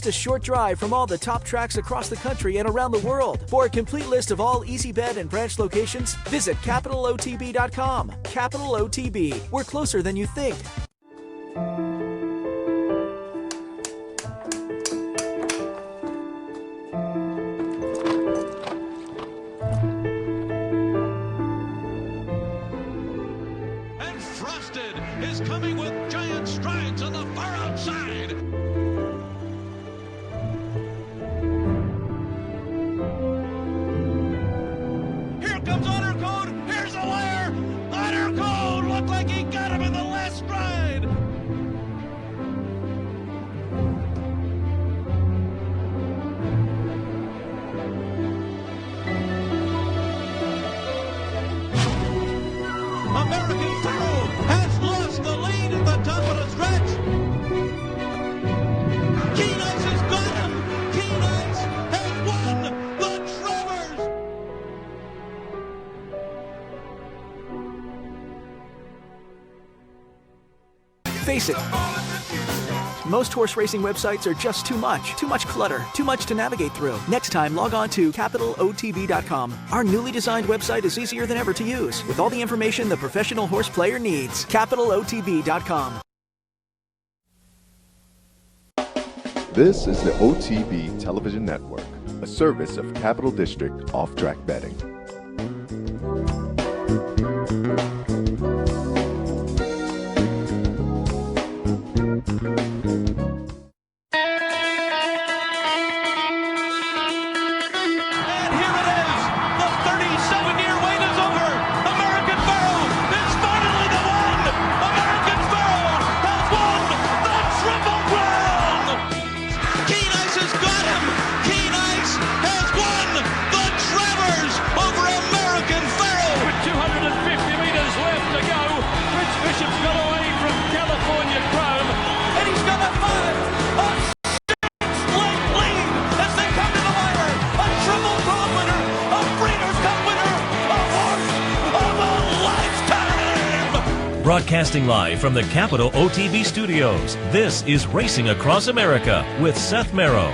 a short drive from all the top tracks across the country and around the world. For a complete list of all EasyBet and branch locations, visit CapitalOTB.com. Capital OTB. We're closer than you think. And Frosted is coming with giant strides on the far outside. Here comes Honor Code. Here's the wire. Honor Code looked like he got him in the last stride. American Pharoah has lost the lead at the top of the stretch. Keen Ice has got him. Keen Ice has won the Travers. Face it. Most horse racing websites are just too much clutter, too much to navigate through. Next time, log on to CapitalOTB.com. Our newly designed website is easier than ever to use, with all the information the professional horse player needs. CapitalOTB.com. This is the OTB Television Network, a service of Capital District Off-Track Betting. And here it is. The 37-year wait is over. American Pharoah is finally the one. American Pharoah has won the Triple Crown. Keen Ice has got him. Keen Ice has won the Travers over American Pharoah. With 250 meters left to go, Rich Bishop's got away from California Chrome. And he's got a 5-6-length lead as they come to the wire. A Triple Crown winner, a Breeders' Cup winner, a horse of a lifetime. Broadcasting live from the Capital OTB studios, this is Racing Across America with Seth Merrow.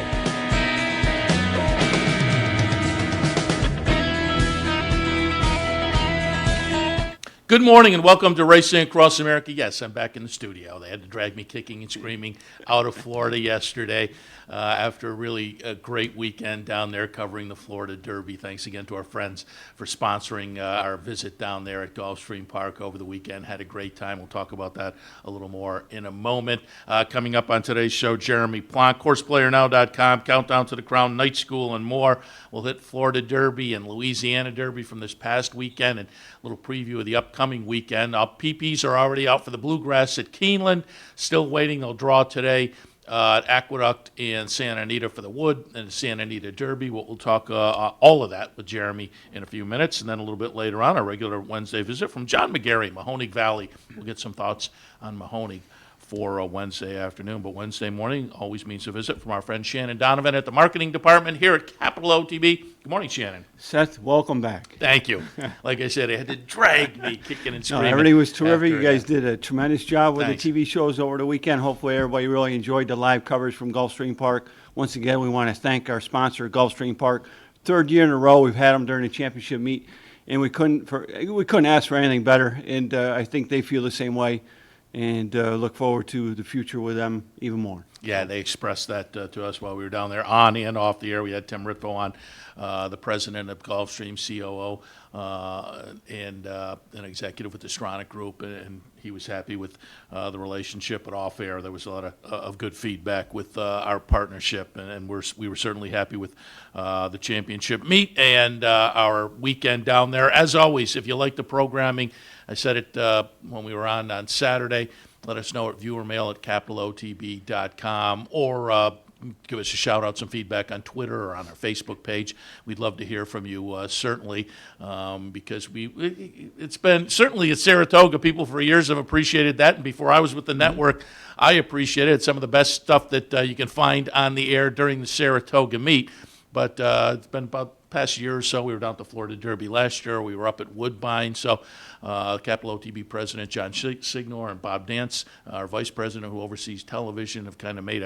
Good morning and welcome to Racing Across America. Yes, I'm back in the studio. They had to drag me kicking and screaming out of Florida yesterday after a really great weekend down there covering the Florida Derby. Thanks again to our friends for sponsoring our visit down there at Gulfstream Park over the weekend. Had a great time. We'll talk about that a little more in a moment. Coming up on today's show, Jeremy Plonk, HorsePlayerNow.com, Countdown to the Crown, Night School, and more. We'll hit Florida Derby and Louisiana Derby from this past weekend and a little preview of the upcoming weekend. PPs are already out for the Bluegrass at Keeneland. Still waiting. They'll draw today at Aqueduct and Santa Anita for the Wood and the Santa Anita Derby. We'll talk all of that with Jeremy in a few minutes. And then a little bit later on, our regular Wednesday visit from John McGarry, Mahoning Valley. We'll get some thoughts on Mahoning for a Wednesday afternoon. But Wednesday morning always means a visit from our friend Shannon Donovan at the marketing department here at Capital OTB. Good morning, Shannon. Seth, welcome back. Thank you. Like I said, they had to drag me kicking and screaming. Everything was terrific. You guys after, did a tremendous job with Thanks. the TV shows over the weekend. Hopefully everybody really enjoyed the live coverage from Gulfstream Park. Once again, we want to thank our sponsor, Gulfstream Park. Third year in a row we've had them during the championship meet, and we couldn't ask for anything better, and I think they feel the same way. And look forward to the future with them even more. Yeah, they expressed that to us while we were down there, on and off the air. We had Tim Ritvo on, the president of Gulfstream, COO, and an executive with the Stronach Group, and he was happy with the relationship. But off air, there was a lot of good feedback with our partnership, and we were certainly happy with the championship meet and our weekend down there. As always, if you like the programming, I said it when we were on Saturday. Let us know at viewermail@capitalotb.com or give us a shout out, some feedback on Twitter or on our Facebook page. We'd love to hear from you, certainly, because it's been certainly at Saratoga. People for years have appreciated that, and before I was with the network, I appreciated it. Some of the best stuff that you can find on the air during the Saratoga meet. But it's been about past year or so. We were down at the Florida Derby last year. We were up at Woodbine. So Capital OTB President John Signor and Bob Dance, our Vice President who oversees television, have kind of made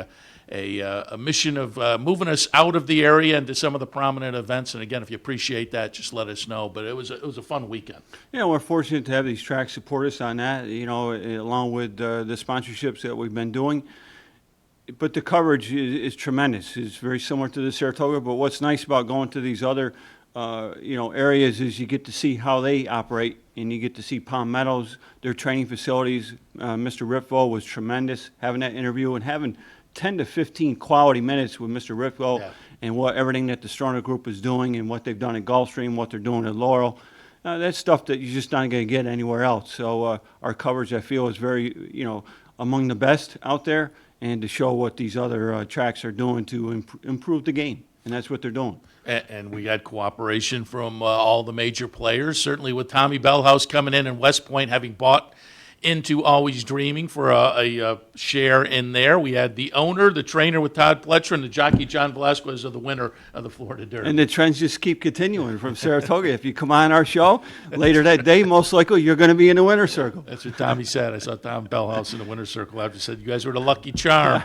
a mission of moving us out of the area into some of the prominent events. And again, if you appreciate that, just let us know. But it was a fun weekend. Yeah, we're fortunate to have these tracks support us on that, along with the sponsorships that we've been doing. But the coverage is tremendous. It's very similar to the Saratoga. But what's nice about going to these other, areas is you get to see how they operate, and you get to see Palm Meadows, their training facilities. Mr. Ripvo was tremendous having that interview and having 10 to 15 quality minutes with Mr. Ripvo and everything that the Stronach Group is doing and what they've done at Gulfstream, what they're doing at Laurel. That's stuff that you're just not going to get anywhere else. So our coverage, I feel, is very, among the best out there, and to show what these other tracks are doing to improve the game. And that's what they're doing. And we had cooperation from all the major players, certainly with Tommy Bellhouse coming in and West Point having bought into Always Dreaming for a share in there. We had the owner, the trainer with Todd Pletcher, and the jockey John Velasquez of the winner of the Florida Derby. And the trends just keep continuing from Saratoga. If you come on our show later that day, most likely you're going to be in the winner's circle. That's what Tommy said. I saw Tom Bellhouse in the winner's circle after. Said, you guys were the lucky charm.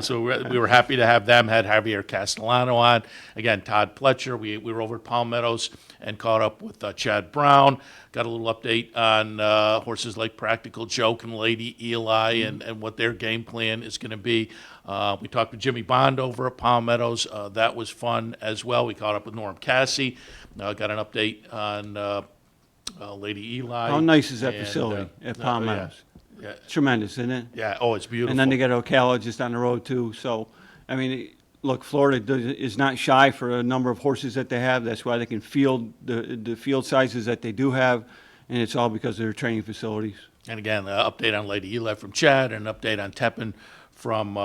So we were happy to have them. Had Javier Castellano on. Again, Todd Pletcher. We were over at Palm Meadows and caught up with Chad Brown. Got a little update on horses like Practical Joke and Lady Eli and what their game plan is going to be. We talked with Jimmy Bond over at Palm Meadows. That was fun as well. We caught up with Norm Cassie. Got an update on Lady Eli. How nice is that facility at Palm Meadows? Yeah. Tremendous, isn't it? Yeah. Oh, it's beautiful. And then they got Ocala just on the road, too. So, I mean, look, Florida is not shy for a number of horses that they have. That's why they can field the field sizes that they do have, and it's all because of their training facilities. And again, an update on Lady Eli from Chad, and an update on Tepin from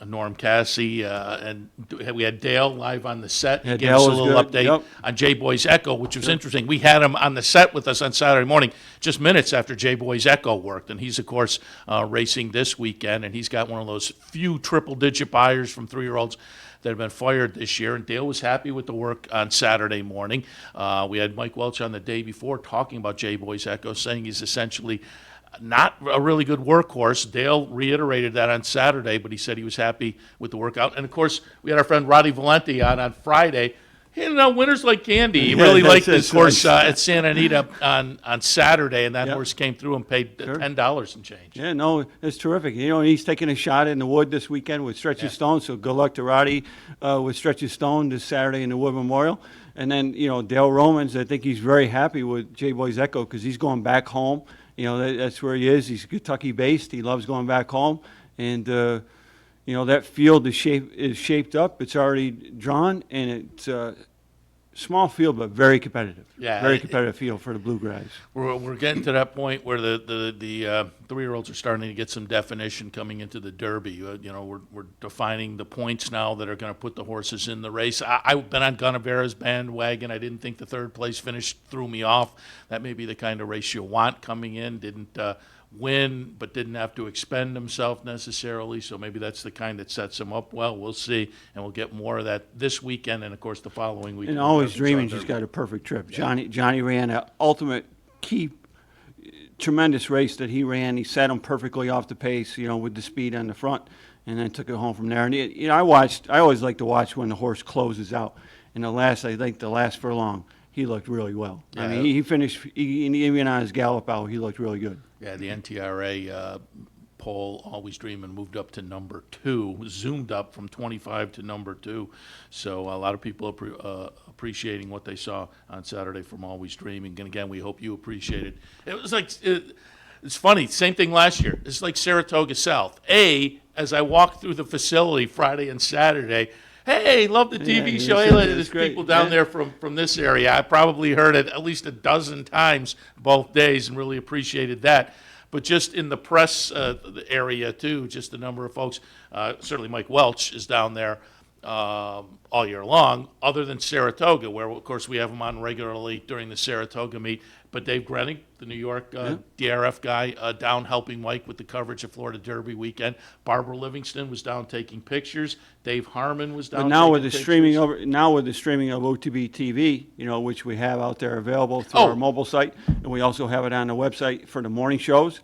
Norm Cassie. And we had Dale live on the set. Yeah, He gave Dale us a was little good. update Yep. on J-Boy's Echo, which was interesting. We had him on the set with us on Saturday morning, just minutes after J-Boy's Echo worked. And he's, of course, racing this weekend, and he's got one of those few triple-digit buyers from 3-year-olds that have been fired this year, and Dale was happy with the work on Saturday morning. We had Mike Welch on the day before talking about J-Boy's Echo, saying he's essentially not a really good workhorse. Dale reiterated that on Saturday, but he said he was happy with the workout. And, of course, we had our friend Roddy Valenti on Friday. Handing out winners like candy. He really liked this horse at Santa Anita on Saturday, and that horse came through and paid $10 and change. Yeah, no, it's terrific. He's taking a shot in the Wood this weekend with Stretches Stone, so good luck to Roddy with Stretches Stone this Saturday in the Wood Memorial. And then, Dale Romans, I think he's very happy with J-Boy's Echo because he's going back home. That's where he is. He's Kentucky-based. He loves going back home. And, that field is shaped up. It's already drawn, and it's small field, but very competitive. Yeah, very competitive field for the Bluegrass. We're getting to that point where the 3-year-olds are starting to get some definition coming into the Derby. We're defining the points now that are going to put the horses in the race. I've been on Gunnevera's bandwagon. I didn't think the third place finish threw me off. That may be the kind of race you want coming in. Didn't win, but didn't have to expend himself necessarily. So maybe that's the kind that sets him up well. We'll see, and we'll get more of that this weekend and, of course, the following weekend. And Always Dreaming just got a perfect trip. Johnny ran an ultimate key, tremendous race that he ran. He set him perfectly off the pace, with the speed on the front, and then took it home from there. And I always like to watch when the horse closes out. And the last furlong, he looked really well. Yeah. I mean, he finished, even on his gallop out, he looked really good. Yeah, the NTRA poll, Always Dreaming, moved up to number 2, zoomed up from 25 to number 2. So a lot of people appreciating what they saw on Saturday from Always Dreaming. And again, we hope you appreciate it. It was like, it's funny, same thing last year. It's like Saratoga South. As I walked through the facility Friday and Saturday, hey, love the TV show. Hey, there's people down there from this area. I probably heard it at least a dozen times both days and really appreciated that. But just in the press area, too, just the number of folks, certainly Mike Welch is down there all year long, other than Saratoga, where, of course, we have them on regularly during the Saratoga meet. But Dave Grenning, the New York DRF guy, down helping Mike with the coverage of Florida Derby weekend. Barbara Livingston was down taking pictures. Dave Harmon was down But now taking with the pictures. streaming of OTB TV, which we have out there available through our mobile site, and we also have it on the website for the morning shows.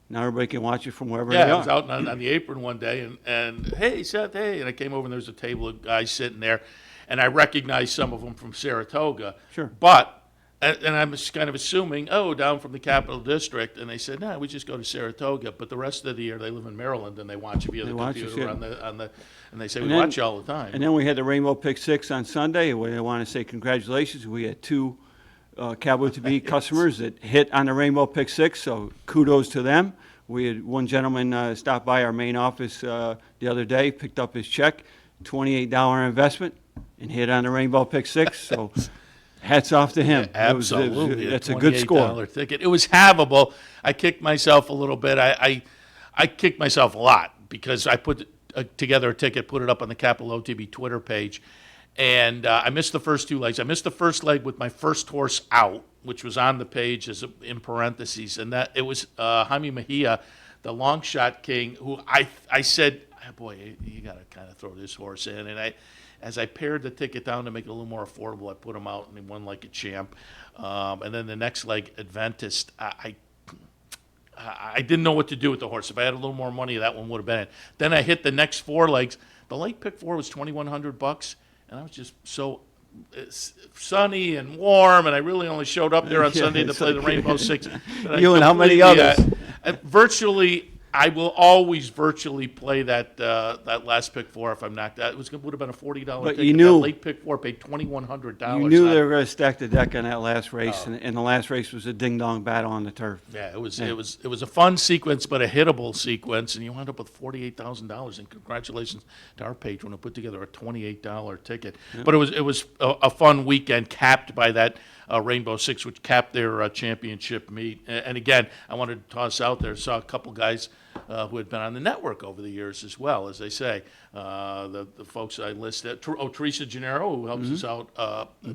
Now everybody can watch it from wherever they Yeah, I are. was out on the apron one day, and hey, Seth, hey. And I came over, and there was a table of guys sitting there, and I recognized some of them from Saratoga. Sure. But, and I was kind of assuming, down from the Capital District, and they said, no, we just go to Saratoga. But the rest of the year, they live in Maryland, and they watch it via the watch us, computer yeah. and they say, And we then- watch you all the time. And then we had the Rainbow Pick 6 on Sunday. And I want to say congratulations. We had two Cowboy TV customers that hit on the Rainbow Pick 6, so kudos to them. We had one gentleman stop by our main office the other day, picked up his check, $28 investment, and hit on the Rainbow Pick 6. So hats off to him. Absolutely. That's a good score. $28 ticket. It was havable. I kicked myself a little bit. I kicked myself a lot because I put together a ticket, put it up on the Capital OTB Twitter page, and I missed the first two legs. I missed the first leg with my first horse out, which was on the page as in parentheses, and that it was Jaime Mejia, the long shot king, who I said, boy, you got to kind of throw this horse in. And as I pared the ticket down to make it a little more affordable, I put him out and he won like a champ. And then the next leg, Adventist, I didn't know what to do with the horse. If I had a little more money, that one would have been it. Then I hit the next four legs. The late pick four was $2,100, and I was just so sunny and warm, and I really only showed up there on Sunday to play the Rainbow Six. You and how many others? Virtually, I will always virtually play that last pick four if I'm knocked out. Would have been a $40 But ticket. you knew- That late pick four paid $2,100. You knew they were going to stack the deck on that last race, and the last race was a ding-dong battle on the turf. Yeah, it was a fun sequence, but a hittable sequence, and you wound up with $48,000. And congratulations to our patron who put together a $28 ticket. But it was a fun weekend, capped by that Rainbow Six, which capped their championship meet. And again, I wanted to toss out there, saw a couple guys who had been on the network over the years as well, as they say. The folks I listed, Teresa Gennaro, who helps us out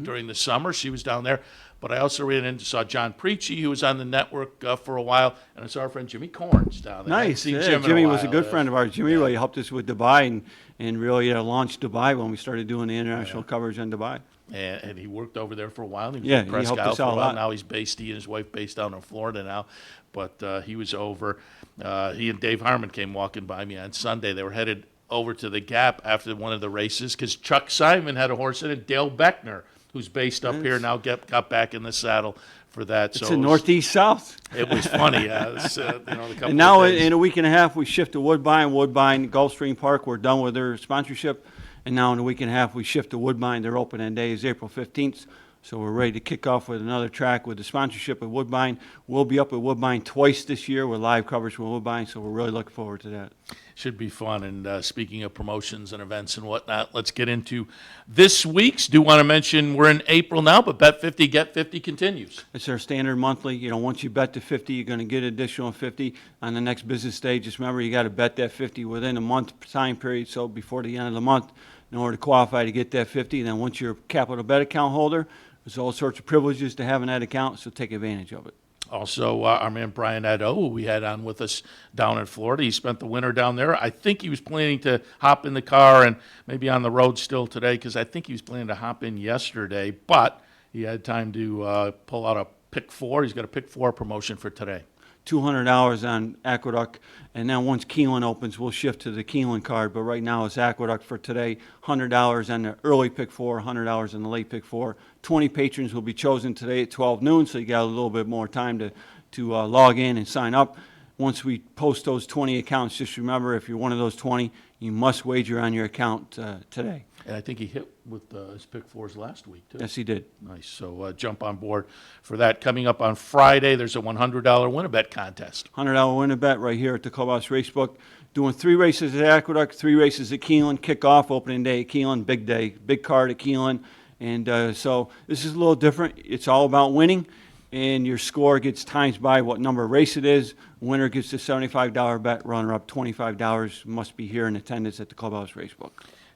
during the summer, she was down there. But I also ran into, saw John Preachy, who was on the network for a while, and I saw our friend Jimmy Corns down there. I hadn't Nice. seen Yeah, Jim in Jimmy a was a while. good friend of ours. Jimmy really helped us with Dubai and really launched Dubai when we started doing the international coverage on Dubai. And he worked over there for a while. He was Yeah, with he Presque helped us for a out a while. lot. Now he and his wife based down in Florida now. But he was over. He and Dave Harmon came walking by me on Sunday. They were headed over to the Gap after one of the races because Chuck Simon had a horse in it. Dale Beckner, who's based up here, now got back in the saddle for that. It's So a northeast-south. it was funny. The couple And now of days. in a week and a half, we shift to Woodbine. Woodbine, Gulfstream Park, we're done with their sponsorship. And now in a week and a half, we shift to Woodbine. Their opening day is April 15th. So we're ready to kick off with another track with the sponsorship of Woodbine. We'll be up at Woodbine twice this year with live coverage from Woodbine, so we're really looking forward to that. Should be fun. And speaking of promotions and events and whatnot, let's get into this week's. Do want to mention we're in April now, but Bet 50, Get 50 continues. It's our standard monthly. Once you bet to 50, you're going to get additional 50 on the next business day. Just remember, you got to bet that 50 within a month time period, so before the end of the month, in order to qualify to get that 50. And then once you're a Capital Bet account holder, there's all sorts of privileges to having that account, so take advantage of it. Also, our man Brian Addo, who we had on with us down in Florida, he spent the winter down there. I think he was planning to hop in the car and maybe on the road still today because I think he was planning to hop in yesterday, but he had time to pull out a pick four. He's got a pick four promotion for today. $200 on Aqueduct, and then once Keeneland opens, we'll shift to the Keeneland card. But right now, it's Aqueduct for today. $100 on the early pick four, $100 on the late pick four. 20 patrons will be chosen today at 12 noon, so you got a little bit more time to log in and sign up. Once we post those 20 accounts, just remember, if you're one of those 20, you must wager on your account today. And I think he hit with his pick fours last week, too. Yes, he did. Nice. So jump on board for that. Coming up on Friday, there's a $100 win-a-bet contest. $100 win a bet right here at the Clubhouse Racebook. Doing 3 races at Aqueduct, 3 races at Keeneland. Kickoff, opening day at Keeneland, big day, big card at Keeneland. And so this is a little different. It's all about winning, and your score gets times by what number of race it is. Winner gets the $75 bet, runner-up $25. Must be here in attendance at the Clubhouse Racebook.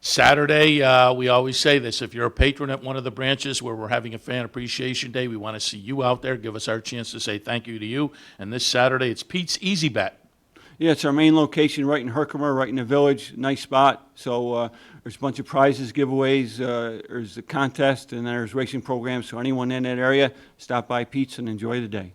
Saturday, we always say this, if you're a patron at one of the branches where we're having a Fan Appreciation Day, we want to see you out there. Give us our chance to say thank you to you. And this Saturday, it's Pete's Easy Bet. Yeah, it's our main location right in Herkimer, right in the village. Nice spot. So there's a bunch of prizes, giveaways. There's a contest, and there's racing programs. So anyone in that area, stop by Pete's and enjoy the day.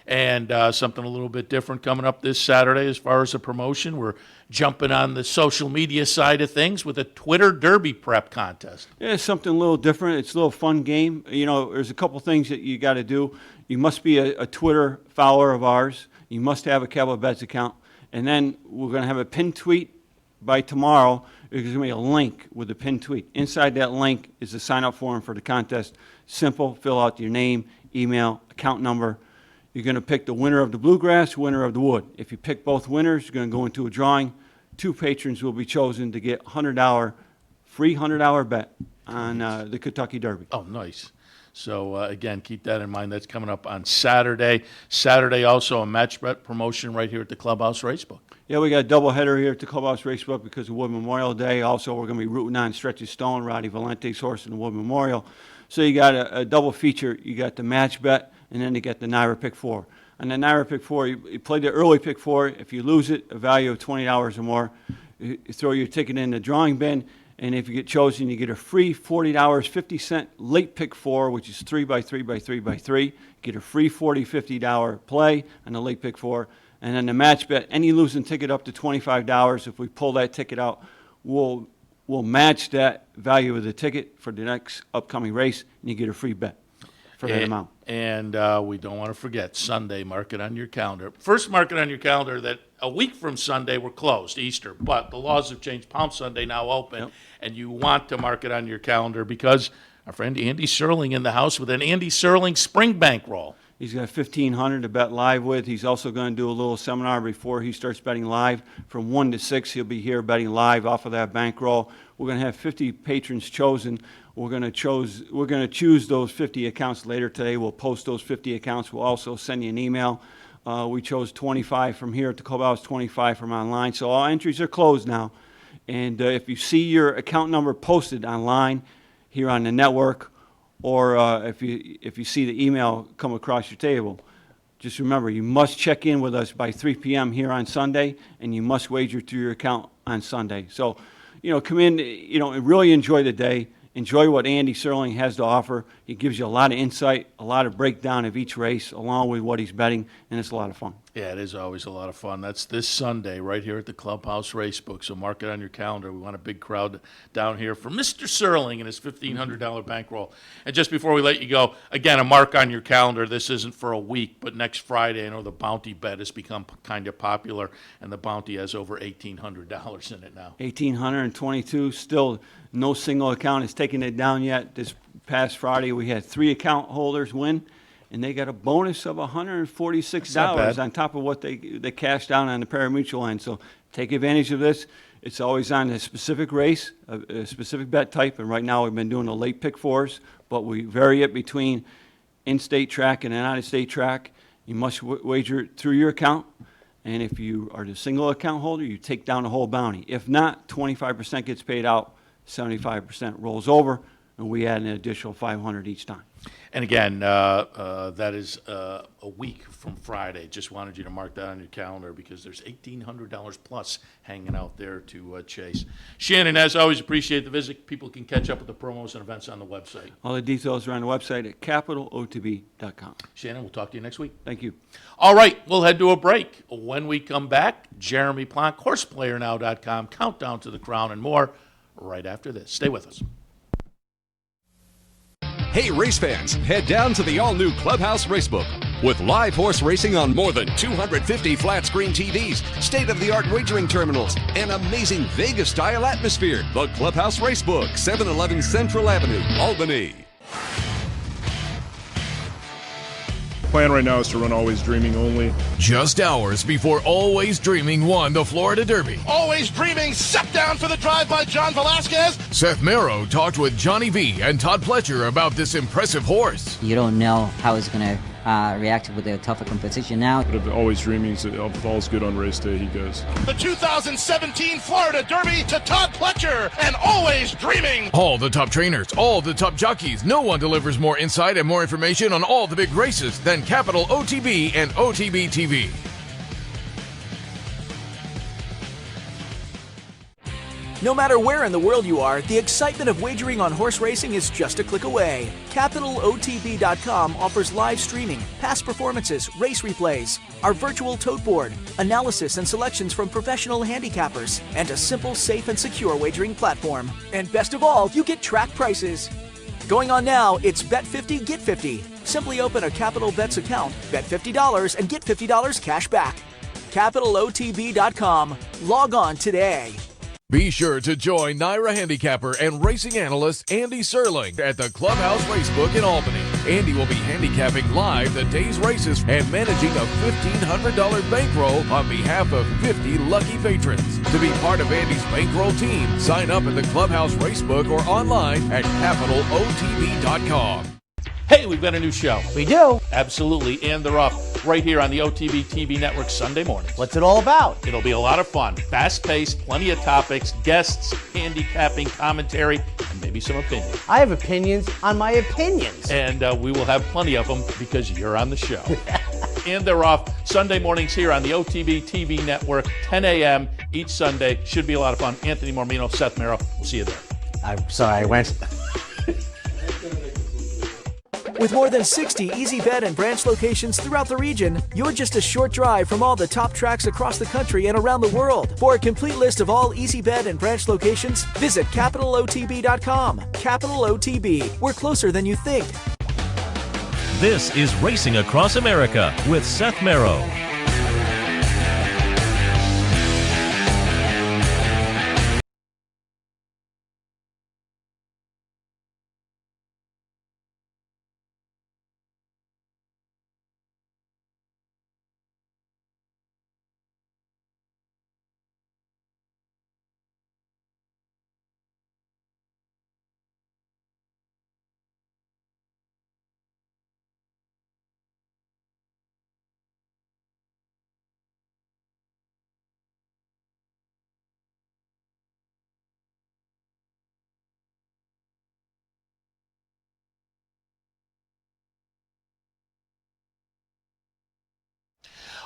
And something a little bit different coming up this Saturday as far as a promotion. We're jumping on the social media side of things with a Twitter Derby prep contest. Yeah, it's something a little different. It's a little fun game. You know, there's a couple things that you got to do. You must be a Twitter follower of ours. You must have a Capital Bets account. And then we're going to have a pinned tweet by tomorrow. There's going to be a link with a pinned tweet. Inside that link is the sign-up form for the contest. Simple. Fill out your name, email, account number. You're going to pick the winner of the Bluegrass, winner of the Wood. If you pick both winners, you're going to go into a drawing. 2 patrons will be chosen to get free $100 bet on the Kentucky Derby. Oh, nice. So, again, keep that in mind. That's coming up on Saturday. Saturday also a match bet promotion right here at the Clubhouse Racebook. Yeah, we got a doubleheader here at the Clubhouse Racebook because of Wood Memorial Day. Also, we're going to be rooting on Stretch of Stone, Roddy Valente's horse in the Wood Memorial. So you got a double feature. You got the match bet, and then you get the Naira Pick 4. On the Naira Pick 4, you play the early Pick 4. If you lose it, a value of $20 or more, you throw your ticket in the drawing bin, and if you get chosen, you get a free $40, 50-cent late Pick 4, which is 3x3x3x3. You get a free $40, $50 play on the late Pick 4. And then the match bet, any losing ticket up to $25, if we pull that ticket out, we'll match that value of the ticket for the next upcoming race, and you get a free bet for that amount. And we don't want to forget, Sunday, mark it on your calendar. First, mark it on your calendar that a week from Sunday we're closed, Easter, but the laws have changed. Palm Sunday now open, and you want to mark it on your calendar because our friend Andy Serling in the house with an Andy Serling spring bankroll. He's got $1,500 to bet live with. He's also going to do a little seminar before he starts betting live. From 1 to 6, he'll be here betting live off of that bankroll. We're going to have 50 patrons chosen. We're going to choose those 50 accounts later today. We'll post those 50 accounts. We'll also send you an email. We chose 25 from here at the Clubhouse, 25 from online. So all entries are closed now. And if you see your account number posted online here on the network, or if you see the email come across your table, just remember, you must check in with us by 3 p.m. here on Sunday, and you must wager through your account on Sunday. So, come in, and really enjoy the day. Enjoy what Andy Serling has to offer. He gives you a lot of insight, a lot of breakdown of each race, along with what he's betting, and it's a lot of fun. Yeah, it is always a lot of fun. That's this Sunday right here at the Clubhouse Racebook, so mark it on your calendar. We want a big crowd down here for Mr. Serling and his $1,500 bankroll. And just before we let you go, again, a mark on your calendar. This isn't for a week, but next Friday, I know the bounty bet has become kind of popular, and the bounty has over $1,800 in it now. $1,822, still no single account has taken it down yet. This past Friday, we had 3 account holders win, and they got a bonus of $146 on top of what they cashed down on the pari-mutuel end. So take advantage of this. It's always on a specific race, a specific bet type, and right now we've been doing the late Pick 4s, but we vary it between in-state track and an out-of-state track. You must wager through your account, and if you are the single account holder, you take down the whole bounty. If not, 25% gets paid out, 75% rolls over, and we add an additional $500 each time. And again, that is a week from Friday. Just wanted you to mark that on your calendar because there's $1,800 plus hanging out there to chase. Shannon, as always, appreciate the visit. People can catch up with the promos and events on the website. All the details are on the website at capitalotb.com. Shannon, we'll talk to you next week. Thank you. All right, we'll head to a break. When we come back, Jeremy Plonk, horseplayernow.com, countdown to the crown, and more right after this. Stay with us. Hey race fans, head down to the all-new Clubhouse Racebook. With live horse racing on more than 250 flat-screen TVs, state-of-the-art wagering terminals, and amazing Vegas-style atmosphere. The Clubhouse Racebook, 711 Central Avenue, Albany. Plan right now is to run Always Dreaming only. Just hours before Always Dreaming won the Florida Derby. Always Dreaming, set down for the drive by John Velasquez. Seth Merrow talked with Johnny V and Todd Pletcher about this impressive horse. You don't know how it's going to react with a tougher competition now. But always dreaming, so if all's good on race day, he goes. The 2017 Florida Derby to Todd Pletcher and Always Dreaming. All the top trainers, all the top jockeys. No one delivers more insight and more information on all the big races than Capital OTB and OTB TV. No matter where in the world you are, the excitement of wagering on horse racing is just a click away. CapitalOTB.com offers live streaming, past performances, race replays, our virtual tote board, analysis and selections from professional handicappers, and a simple, safe, and secure wagering platform. And best of all, you get track prices. Going on now, it's Bet 50, Get 50. Simply open a Capital Bets account, bet $50, and get $50 cash back. CapitalOTB.com. Log on today. Be sure to join NYRA handicapper and racing analyst Andy Serling at the Clubhouse Racebook in Albany. Andy will be handicapping live the day's races and managing a $1,500 bankroll on behalf of 50 lucky patrons. To be part of Andy's bankroll team, sign up at the Clubhouse Racebook or online at CapitalOTB.com. Hey, we've got a new show. We do. Absolutely, and they're off right here on the OTB TV network Sunday morning. What's it all about? It'll be a lot of fun. Fast-paced, plenty of topics, guests, handicapping, commentary, and maybe some opinions. I have opinions on my opinions. And we will have plenty of them because you're on the show. And they're off Sunday mornings here on the OTB TV network, 10 a.m. each Sunday. Should be a lot of fun. Anthony Mormino, Seth Merrow. We'll see you there. I'm sorry, I went... With more than 60 Easy Bet and branch locations throughout the region, you're just a short drive from all the top tracks across the country and around the world. For a complete list of all Easy Bet and branch locations, visit CapitalOTB.com. Capital OTB. We're closer than you think. This is Racing Across America with Seth Merrow.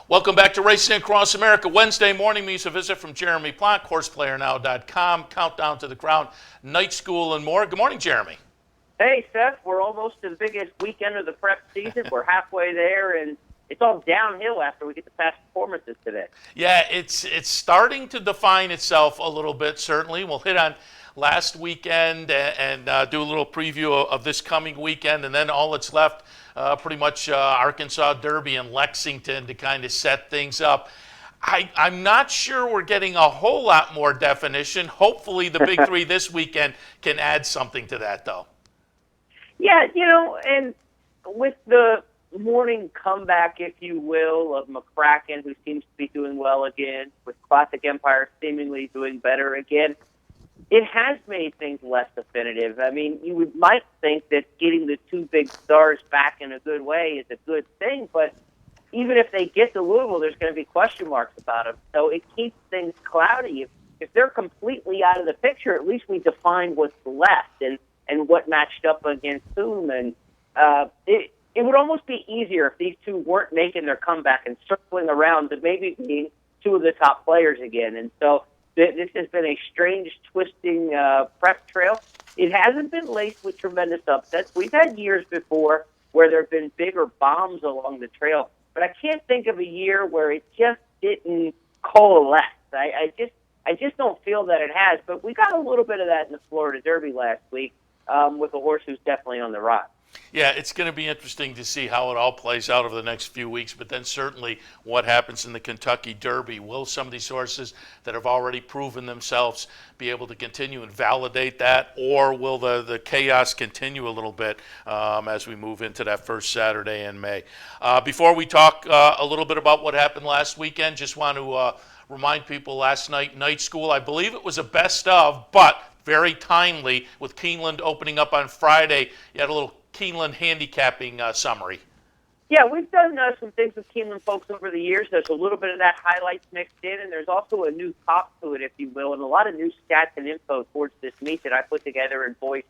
Welcome back to Racing Across America. Wednesday morning meets a visit from Jeremy Plonk, HorsePlayerNow.com, Countdown to the Crown, Night School, and more. Good morning, Jeremy. Hey, Seth. We're almost to the biggest weekend of the prep season. We're halfway there, and it's all downhill after we get the past performances today. Yeah, it's starting to define itself a little bit, certainly. We'll hit on last weekend and do a little preview of this coming weekend, and then all that's left, pretty much Arkansas Derby and Lexington to kind of set things up. I'm not sure we're getting a whole lot more definition. Hopefully the big three this weekend can add something to that, though. Yeah, and with the morning comeback, if you will, of McCracken, who seems to be doing well again, with Classic Empire seemingly doing better again, it has made things less definitive. I mean, might think that getting the two big stars back in a good way is a good thing, but even if they get to Louisville, there's going to be question marks about them. So it keeps things cloudy. If they're completely out of the picture, at least we define what's left and what matched up against whom. And it would almost be easier if these two weren't making their comeback and circling around to maybe being two of the top players again. And so this has been a strange, twisting prep trail. It hasn't been laced with tremendous upsets. We've had years before where there have been bigger bombs along the trail, but I can't think of a year where it just didn't coalesce. I just don't feel that it has, but we got a little bit of that in the Florida Derby last week with a horse who's definitely on the rise. Yeah, it's going to be interesting to see how it all plays out over the next few weeks, but then certainly what happens in the Kentucky Derby. Will some of these horses that have already proven themselves be able to continue and validate that, or will the chaos continue a little bit as we move into that first Saturday in May? Before we talk a little bit about what happened last weekend, just want to remind people last night, Night School, I believe it was a best of, but very timely with Keeneland opening up on Friday. You had a little Keeneland handicapping summary. Yeah, we've done some things with Keeneland folks over the years. There's a little bit of that highlights mixed in, and there's also a new pop to it, if you will, and a lot of new stats and info towards this meet that I put together and voiced,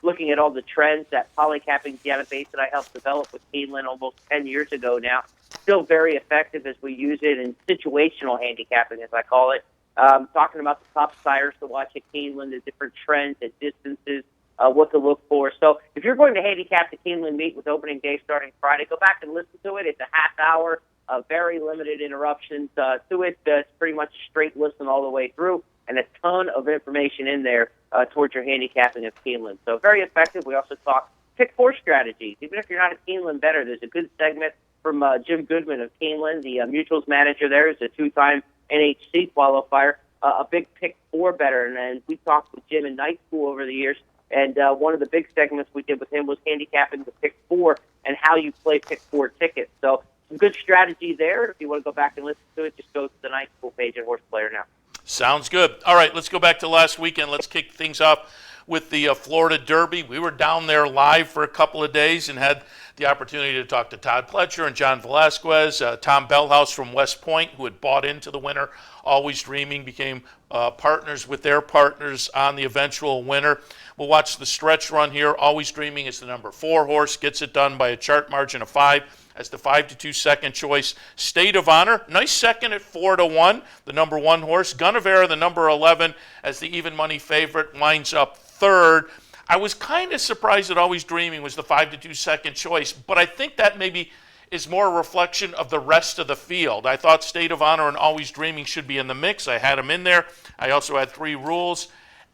looking at all the trends. That polycapping database that I helped develop with Keeneland almost 10 years ago now. Still very effective as we use it in situational handicapping, as I call it. Talking about the top sires to watch at Keeneland, the different trends at distances, what to look for. So if you're going to handicap the Keeneland meet with opening day starting Friday, go back and listen to it. It's a half hour, very limited interruptions to it. It's pretty much straight listen all the way through, and a ton of information in there towards your handicapping of Keeneland. So very effective. We also talk pick four strategies. Even if you're not a Keeneland bettor, there's a good segment from Jim Goodman of Keeneland, the mutuals manager there, is a two-time NHC qualifier, a big pick four bettor. And then we talked with Jim in night school over the years. And one of the big segments we did with him was handicapping the pick four and how you play pick four tickets. So some good strategy there. If you want to go back and listen to it, just go to the night school page at Horse Player now. Sounds good. All right, let's go back to last weekend. Let's kick things off with the Florida Derby. We were down there live for a couple of days and had the opportunity to talk to Todd Pletcher and John Velasquez. Tom Bellhouse from West Point, who had bought into the winner, Always Dreaming, became partners with their partners on the eventual winner. We'll watch the stretch run here. Always Dreaming is the number 4 horse, gets it done by a chart margin of 5 as the 5-2 second choice. State of Honor, nice second at 4-1, the number 1 horse. Gunnevera, the number 11, as the even money favorite, lines up third. I was kind of surprised that Always Dreaming was the 5-2 second choice, but I think that maybe is more a reflection of the rest of the field. I thought State of Honor and Always Dreaming should be in the mix. I had them in there. I also had 3 rules.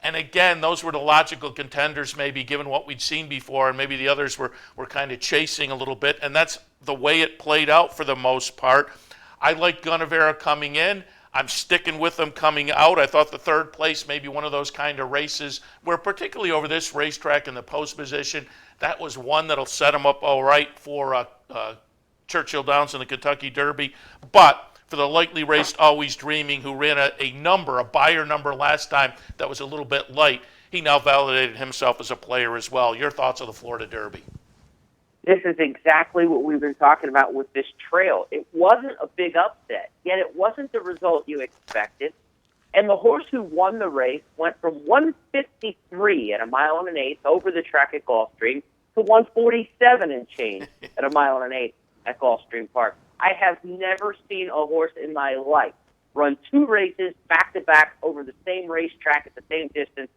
And again, those were the logical contenders, maybe, given what we'd seen before, and maybe the others were kind of chasing a little bit, and that's the way it played out for the most part. I like Gunnevera coming in. I'm sticking with them coming out. I thought the third place may be one of those kind of races where, particularly over this racetrack in the post position, that was one that'll set them up all right for Churchill Downs and the Kentucky Derby. But for the lightly raced Always Dreaming, who ran a buyer number last time that was a little bit light, he now validated himself as a player as well. Your thoughts on the Florida Derby? This is exactly what we've been talking about with this trail. It wasn't a big upset, yet it wasn't the result you expected. And the horse who won the race went from 153 at 1 1/8 over the track at Gulfstream to 147 and change at 1 1/8 at Gulfstream Park. I have never seen a horse in my life run 2 races back-to-back over the same racetrack at the same distance,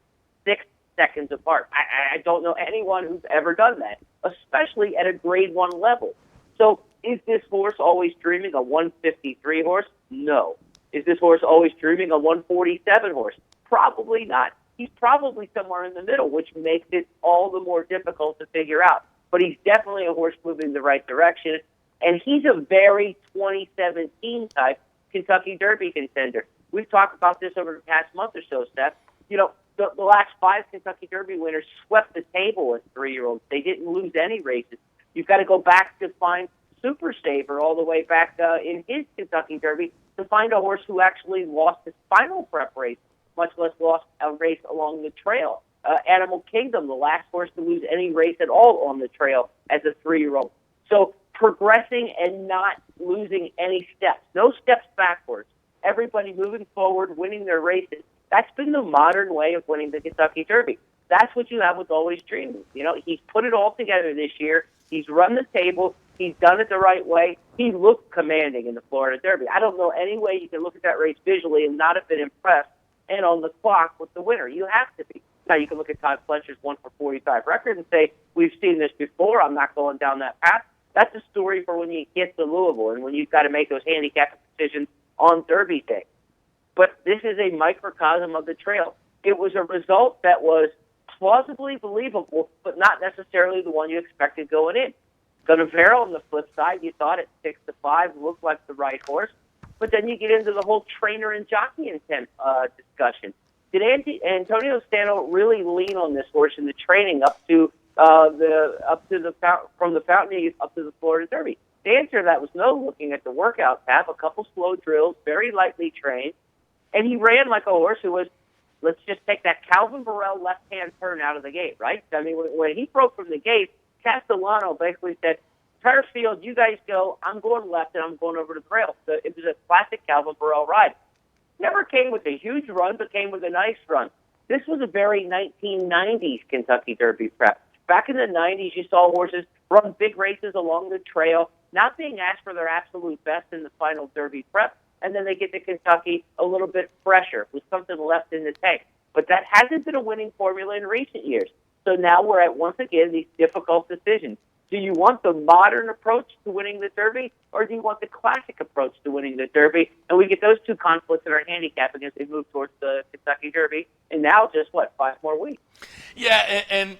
6 seconds apart. I don't know anyone who's ever done that, especially at a grade 1 level. So is this horse Always Dreaming a 153 horse? No. Is this horse Always Dreaming a 147 horse? Probably not. He's probably somewhere in the middle, which makes it all the more difficult to figure out. But he's definitely a horse moving in the right direction. And he's a very 2017 type Kentucky Derby contender. We've talked about this over the past month or so, Steph. You know, the last 5 Kentucky Derby winners swept the table as 3-year-olds. They didn't lose any races. You've got to go back to find Super Saver all the way back in his Kentucky Derby to find a horse who actually lost his final prep race, much less lost a race along the trail. Animal Kingdom, the last horse to lose any race at all on the trail as a 3-year-old. So progressing and not losing any steps. No steps backwards. Everybody moving forward, winning their races. That's been the modern way of winning the Kentucky Derby. That's what you have with Always Dreaming. You know, he's put it all together this year. He's run the table. He's done it the right way. He looked commanding in the Florida Derby. I don't know any way you can look at that race visually and not have been impressed and on the clock with the winner. You have to be. Now, you can look at Todd Pletcher's 1-for-45 record and say, we've seen this before. I'm not going down that path. That's a story for when you get to Louisville and when you've got to make those handicap decisions on Derby Day. But this is a microcosm of the trail. It was a result that was plausibly believable, but not necessarily the one you expected going in. Gunnevera, on the flip side, you thought at 6-5 looked like the right horse, but then you get into the whole trainer and jockey intent discussion. Did Antonio Stano really lean on this horse in the training from the Fountain up to the Florida Derby? The answer to that was no. Looking at the workout tab, a couple slow drills, very lightly trained, and he ran like a horse who was, let's just take that Calvin Burrell left-hand turn out of the gate, right? I mean, when he broke from the gate, Castellano basically said, Empire Field, you guys go, I'm going left, and I'm going over to the rail. So it was a classic Calvin Burrell ride. Never came with a huge run, but came with a nice run. This was a very 1990s Kentucky Derby prep. Back in the 90s, you saw horses run big races along the trail, not being asked for their absolute best in the final Derby prep, and then they get to Kentucky a little bit fresher with something left in the tank. But that hasn't been a winning formula in recent years. So now we're at, once again, these difficult decisions. Do you want the modern approach to winning the Derby, or do you want the classic approach to winning the Derby? And we get those two conflicts in our handicapping as we move towards the Kentucky Derby. And now just, 5 more weeks? Yeah, and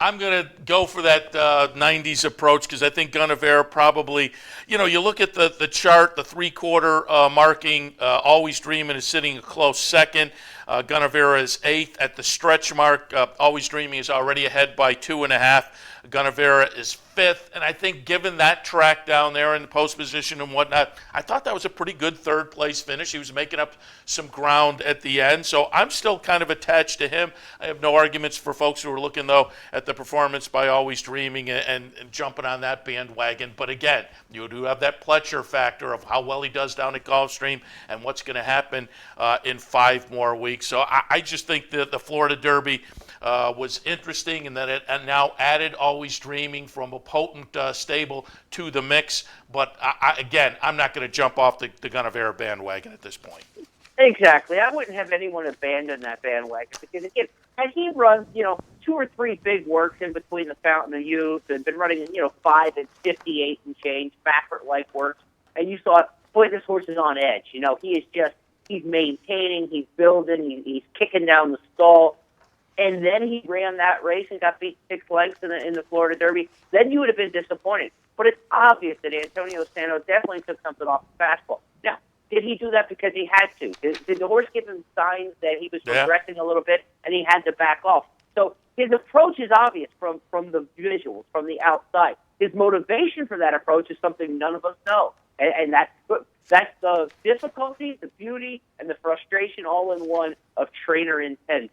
I'm going to go for that 90s approach because I think Gunnevera probably, you look at the chart, the three-quarter marking, Always Dreaming is sitting a close second. Gunnevera is 8th at the stretch mark. Always Dreaming is already ahead by 2.5. Gunnevera is 5th, and I think given that track down there in the post position and whatnot, I thought that was a pretty good third-place finish. He was making up some ground at the end, so I'm still kind of attached to him. I have no arguments for folks who are looking, though, at the performance by Always Dreaming and jumping on that bandwagon. But again, you do have that Pletcher factor of how well he does down at Gulfstream and what's going to happen in 5 more weeks. So I just think that the Florida Derby was interesting, and that it now added Always Dreaming from a potent stable to the mix. But I'm not going to jump off the Gunnevera bandwagon at this point. Exactly. I wouldn't have anyone abandon that bandwagon because, again, had he run, 2 or 3 big works in between the Fountain of Youth and been running, 5 and 58 and change, Baffert-like works, and you thought, boy, this horse is on edge. He is just, he's maintaining, he's building, he's kicking down the stall. And then he ran that race and got beat 6 lengths in the Florida Derby, then you would have been disappointed. But it's obvious that Antonio Sano definitely took something off the fastball. Now, did he do that because he had to? Did the horse give him signs that he was regressing a little bit and he had to back off? So his approach is obvious from the visuals, from the outside. His motivation for that approach is something none of us know. And that's the difficulty, the beauty, and the frustration all in one of trainer intent.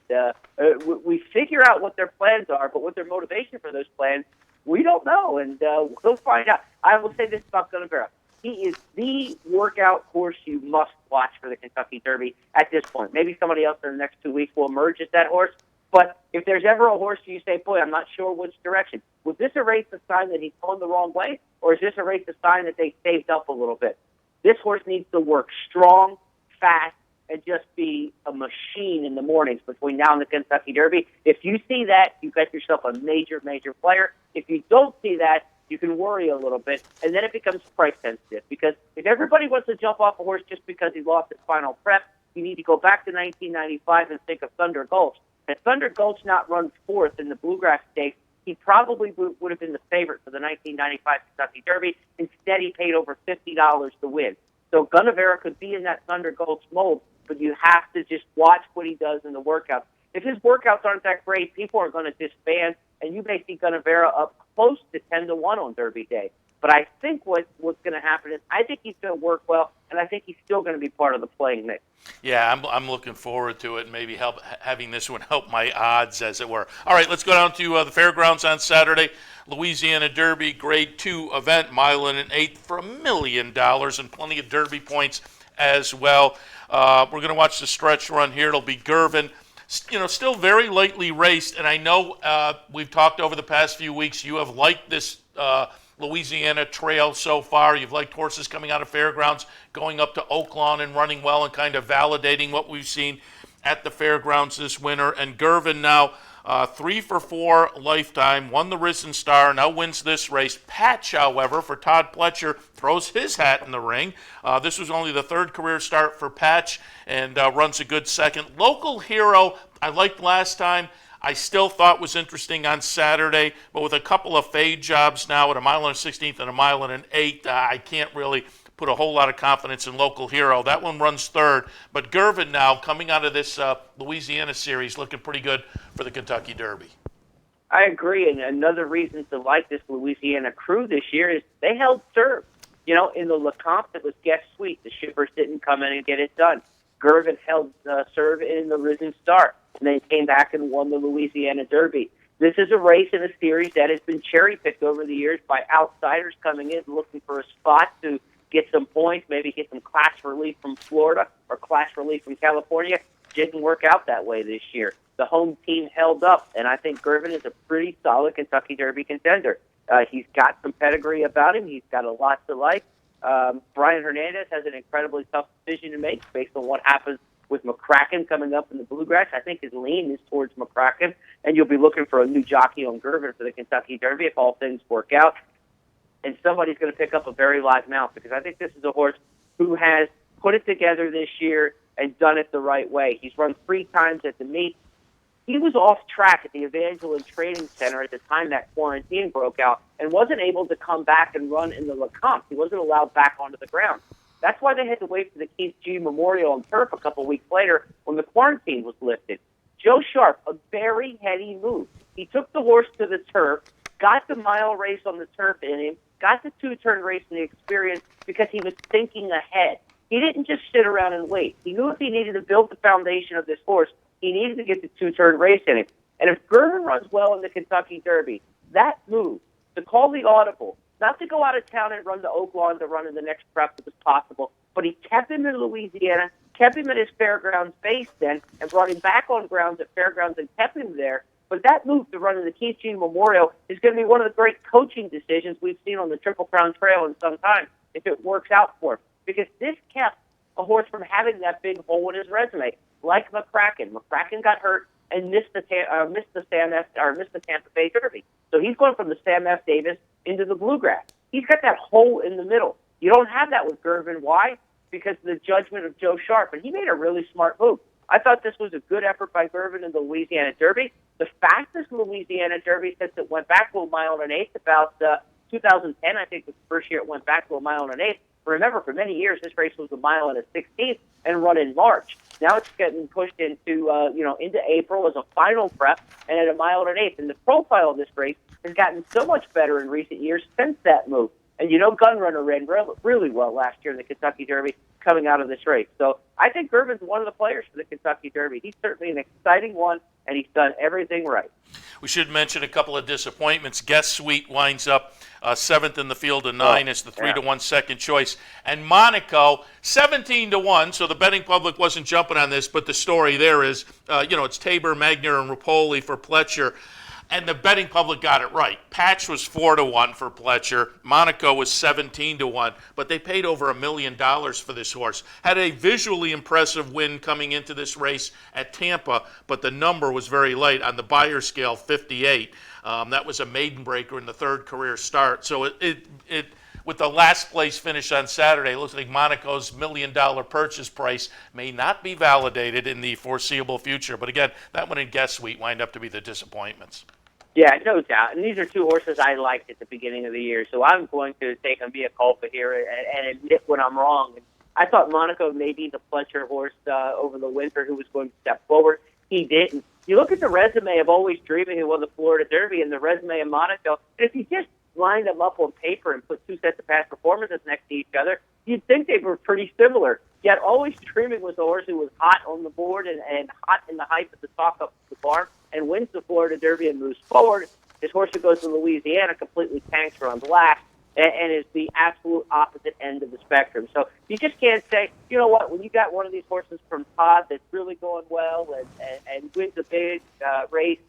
We figure out what their plans are, but what their motivation for those plans, we don't know, and we'll find out. I will say this about Gunnevera. He is the workout horse you must watch for the Kentucky Derby at this point. Maybe somebody else in the next 2 weeks will emerge as that horse, but if there's ever a horse you say, boy, I'm not sure which direction, was this a race a sign that he's going the wrong way, or is this a race a sign that they saved up a little bit? This horse needs to work strong, fast, and just be a machine in the mornings between now and the Kentucky Derby. If you see that, you've got yourself a major, major player. If you don't see that, you can worry a little bit, and then it becomes price sensitive. Because if everybody wants to jump off a horse just because he lost his final prep, you need to go back to 1995 and think of Thunder Gulch. Had Thunder Gulch not run 4th in the Bluegrass Stakes, he probably would have been the favorite for the 1995 Kentucky Derby. Instead, he paid over $50 to win. So Gunnevera could be in that Thunder Gulch mold, but you have to just watch what he does in the workouts. If his workouts aren't that great, people are going to disband, and you may see Gunnevera up close to 10-1 on Derby Day. But I think what's going to happen is I think he's going to work well, and I think he's still going to be part of the playing mix. Yeah, I'm looking forward to it, and maybe having this one help my odds, as it were. All right, let's go down to the fairgrounds on Saturday. Louisiana Derby Grade 2 event, mile and an eighth for $1 million, and plenty of Derby points as well. We're going to watch the stretch run here. It'll be Girvan. Still very lightly raced, and I know we've talked over the past few weeks. You have liked this Louisiana trail so far. You've liked horses coming out of fairgrounds, going up to Oaklawn and running well and kind of validating what we've seen at the fairgrounds this winter. And Girvan now 3 for 4 lifetime, won the Risen Star, now wins this race. Patch, however, for Todd Pletcher, throws his hat in the ring. This was only the 3rd career start for Patch and runs a good second. Local Hero, I liked last time. I still thought was interesting on Saturday, but with a couple of fade jobs now at 1 mile and a 16th and 1 mile and an eighth, I can't really put a whole lot of confidence in Local Hero. That one runs 3rd, but Girvan now coming out of this Louisiana series looking pretty good for the Kentucky Derby. I agree, and another reason to like this Louisiana crew this year is they held serve. In the Lecomte, it was guest sweep. The shippers didn't come in and get it done. Girvan held serve in the Risen Star, and then came back and won the Louisiana Derby. This is a race in a series that has been cherry-picked over the years by outsiders coming in looking for a spot to get some points, maybe get some class relief from Florida or class relief from California. Didn't work out that way this year. The home team held up, and I think Girvin is a pretty solid Kentucky Derby contender. He's got some pedigree about him. He's got a lot to like. Brian Hernandez has an incredibly tough decision to make based on what happens with McCracken coming up in the Bluegrass. I think his lean is towards McCracken, and you'll be looking for a new jockey on Girvin for the Kentucky Derby if all things work out. And somebody's going to pick up a very live mount, because I think this is a horse who has put it together this year and done it the right way. He's run 3 times at the meet. He was off track at the Evangeline Training Center at the time that quarantine broke out and wasn't able to come back and run in the Lecomte. He wasn't allowed back onto the ground. That's why they had to wait for the Keith G. Memorial on turf a couple weeks later when the quarantine was lifted. Joe Sharp, a very heady move. He took the horse to the turf, got the mile race on the turf in him, got the 2-turn race in the experience because he was thinking ahead. He didn't just sit around and wait. He knew if he needed to build the foundation of this horse, he needed to get the 2-turn race in him. And if Girvin runs well in the Kentucky Derby, that move, to call the audible, not to go out of town and run to Oaklawn to run in the next prep if it was possible, but he kept him in Louisiana, kept him at his Fairgrounds base then, and brought him back on grounds at Fairgrounds and kept him there. But that move to run in the Keith G. Memorial is going to be one of the great coaching decisions we've seen on the Triple Crown Trail in some time, if it works out for him. Because this kept a horse from having that big hole in his resume, like McCracken. McCracken got hurt and missed the Tampa Bay Derby. So he's going from the Sam F. Davis into the Bluegrass. He's got that hole in the middle. You don't have that with Girvin. Why? Because of the judgment of Joe Sharp. And he made a really smart move. I thought this was a good effort by Girvin in the Louisiana Derby. The fastest Louisiana Derby since it went back to a mile and an eighth, about 2010, I think was the first year it went back to a mile and an eighth. Remember, for many years, this race was a mile and a 16th and run in March. Now it's getting pushed into, into April as a final prep and at a mile and an eighth. And the profile of this race has gotten so much better in recent years since that move. And Gunrunner ran really well last year in the Kentucky Derby coming out of this race. So I think Girvin's one of the players for the Kentucky Derby. He's certainly an exciting one, and he's done everything right. We should mention a couple of disappointments. Guest Suite winds up 7th in the field of 9 as the 3-1 second choice. And Monaco, 17-1, so the betting public wasn't jumping on this, but the story there is, it's Tabor, Magnier, and Rapoli for Pletcher. And the betting public got it right. Patch was 4-1 for Pletcher. Monaco was 17-1, but they paid over $1 million for this horse. Had a visually impressive win coming into this race at Tampa, but the number was very light on the buyer scale, 58. That was a maiden breaker in the 3rd career start. So it with the last place finish on Saturday, it looks like Monaco's $1 million purchase price may not be validated in the foreseeable future. But again, that one in Guest Suite wind up to be the disappointments. Yeah, no doubt. And these are 2 horses I liked at the beginning of the year. So I'm going to take a mea culpa here and admit when I'm wrong. I thought Monaco may be the Pletcher horse over the winter who was going to step forward. He didn't. You look at the resume of Always Dreaming, who won the Florida Derby, and the resume of Monaco. And if you just line them up on paper and put 2 sets of past performances next to each other, you'd think they were pretty similar. Yet Always Dreaming was a horse who was hot on the board and hot in the hype at the talk up the barn and wins the Florida Derby and moves forward. His horse who goes to Louisiana completely tanks runs last and is the absolute opposite end of the spectrum. So you just can't say, you know what, when you got one of these horses from Todd that's really going well and wins a big race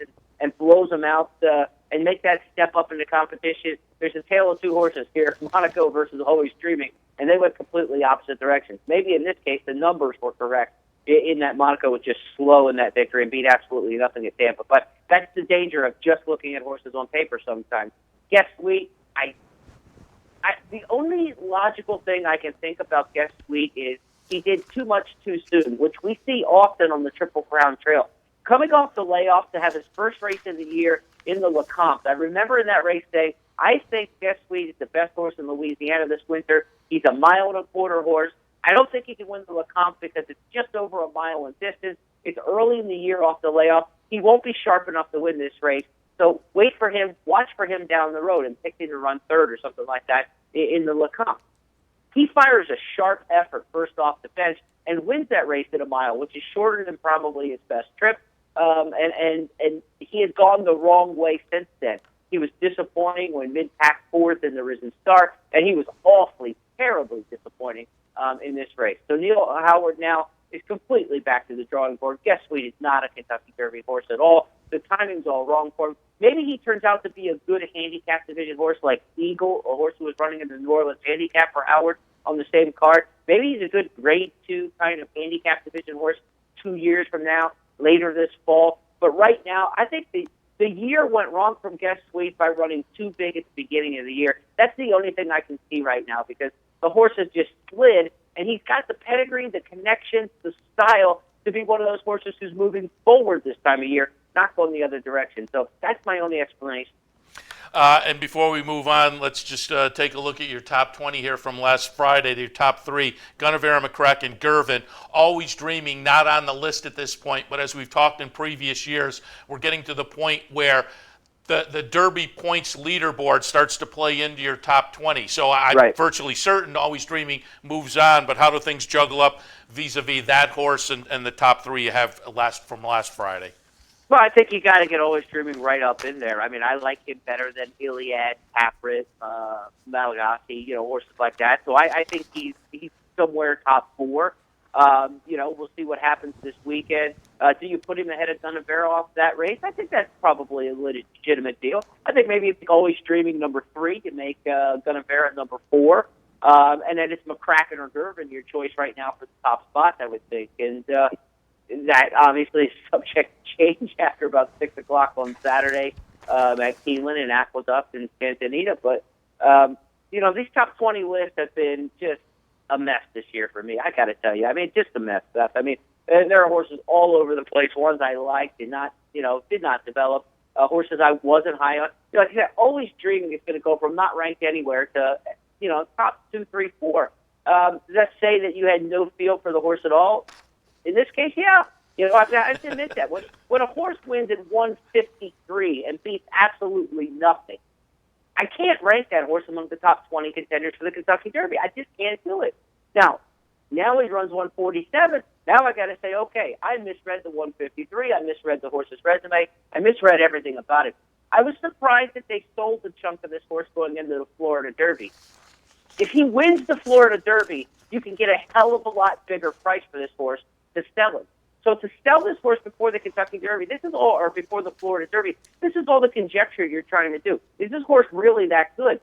and blows them out and make that step up in the competition, there's a tale of 2 horses here, Monaco versus Always Dreaming, and they went completely opposite directions. Maybe in this case the numbers were correct in that Monaco was just slow in that victory and beat absolutely nothing at Tampa. But that's the danger of just looking at horses on paper sometimes. Guest Suite, the only logical thing I can think about Guest Suite is he did too much too soon, which we see often on the Triple Crown Trail. Coming off the layoff to have his first race of the year in the Lecomte, I remember in that race saying, I think Guest Suite is the best horse in Louisiana this winter. He's a 1.25 mile horse. I don't think he can win the Lecomte because it's just over a mile in distance. It's early in the year off the layoff. He won't be sharp enough to win this race. So wait for him, watch for him down the road and pick him to run 3rd or something like that in the Lecomte. He fires a sharp effort first off the bench and wins that race at a mile, which is shorter than probably his best trip. and he has gone the wrong way since then. He was disappointing when mid-pack fourth in the Risen Star, and he was awfully, terribly disappointing in this race. So Neil Howard now is completely back to the drawing board. Guess Sweet is not a Kentucky Derby horse at all. The timing's all wrong for him. Maybe he turns out to be a good handicap division horse like Eagle, a horse who was running in the New Orleans handicap for Howard on the same card. Maybe he's a good grade 2 kind of handicap division horse 2 years from now, later this fall. But right now, I think the year went wrong from Guess Sweet by running too big at the beginning of the year. That's the only thing I can see right now because the horse has just slid, and he's got the pedigree, the connections, the style to be one of those horses who's moving forward this time of year, not going the other direction. So that's my only explanation. And before we move on, let's just take a look at your top 20 here from last Friday. Your top 3, Gunnevera, McCracken, Gervin, Always Dreaming, not on the list at this point, but as we've talked in previous years, we're getting to the point where the Derby points leaderboard starts to play into your top 20. So I'm virtually certain Always Dreaming moves on, but how do things juggle up vis-a-vis that horse and the top 3 you have from last Friday? Well, I think you got to get Always Dreaming right up in there. I mean, I like him better than Iliad, Caprit, Malagasy, horses like that. So I think he's somewhere top 4. We'll see what happens this weekend. Do you put him ahead of Gunnevera off that race? I think that's probably a legitimate deal. I think maybe if Always Dreaming number 3, you make Gunnevera number 4. And then it's McCracken or Gervin, your choice right now for the top spots, I would think. And that obviously is subject to change after about 6 o'clock on Saturday at Keeneland and Aqueduct and Santa Anita. But, these top 20 lists have been just a mess this year for me. I got to tell you. I mean, just a mess, Seth. I mean, there are horses all over the place. Ones I liked did not develop. Horses I wasn't high on. Like I said, Always Dreaming is going to go from not ranked anywhere to, top 2, 3, 4. Does that say that you had no feel for the horse at all? In this case, yeah. I have to admit that. When a horse wins at 153 and beats absolutely nothing, I can't rank that horse among the top 20 contenders for the Kentucky Derby. I just can't do it. Now he runs 147. Now I got to say, okay, I misread the 153. I misread the horse's resume. I misread everything about it. I was surprised that they sold a chunk of this horse going into the Florida Derby. If he wins the Florida Derby, you can get a hell of a lot bigger price for this horse to sell it. So to sell this horse before the Kentucky Derby, or before the Florida Derby, this is all the conjecture you're trying to do. Is this horse really that good?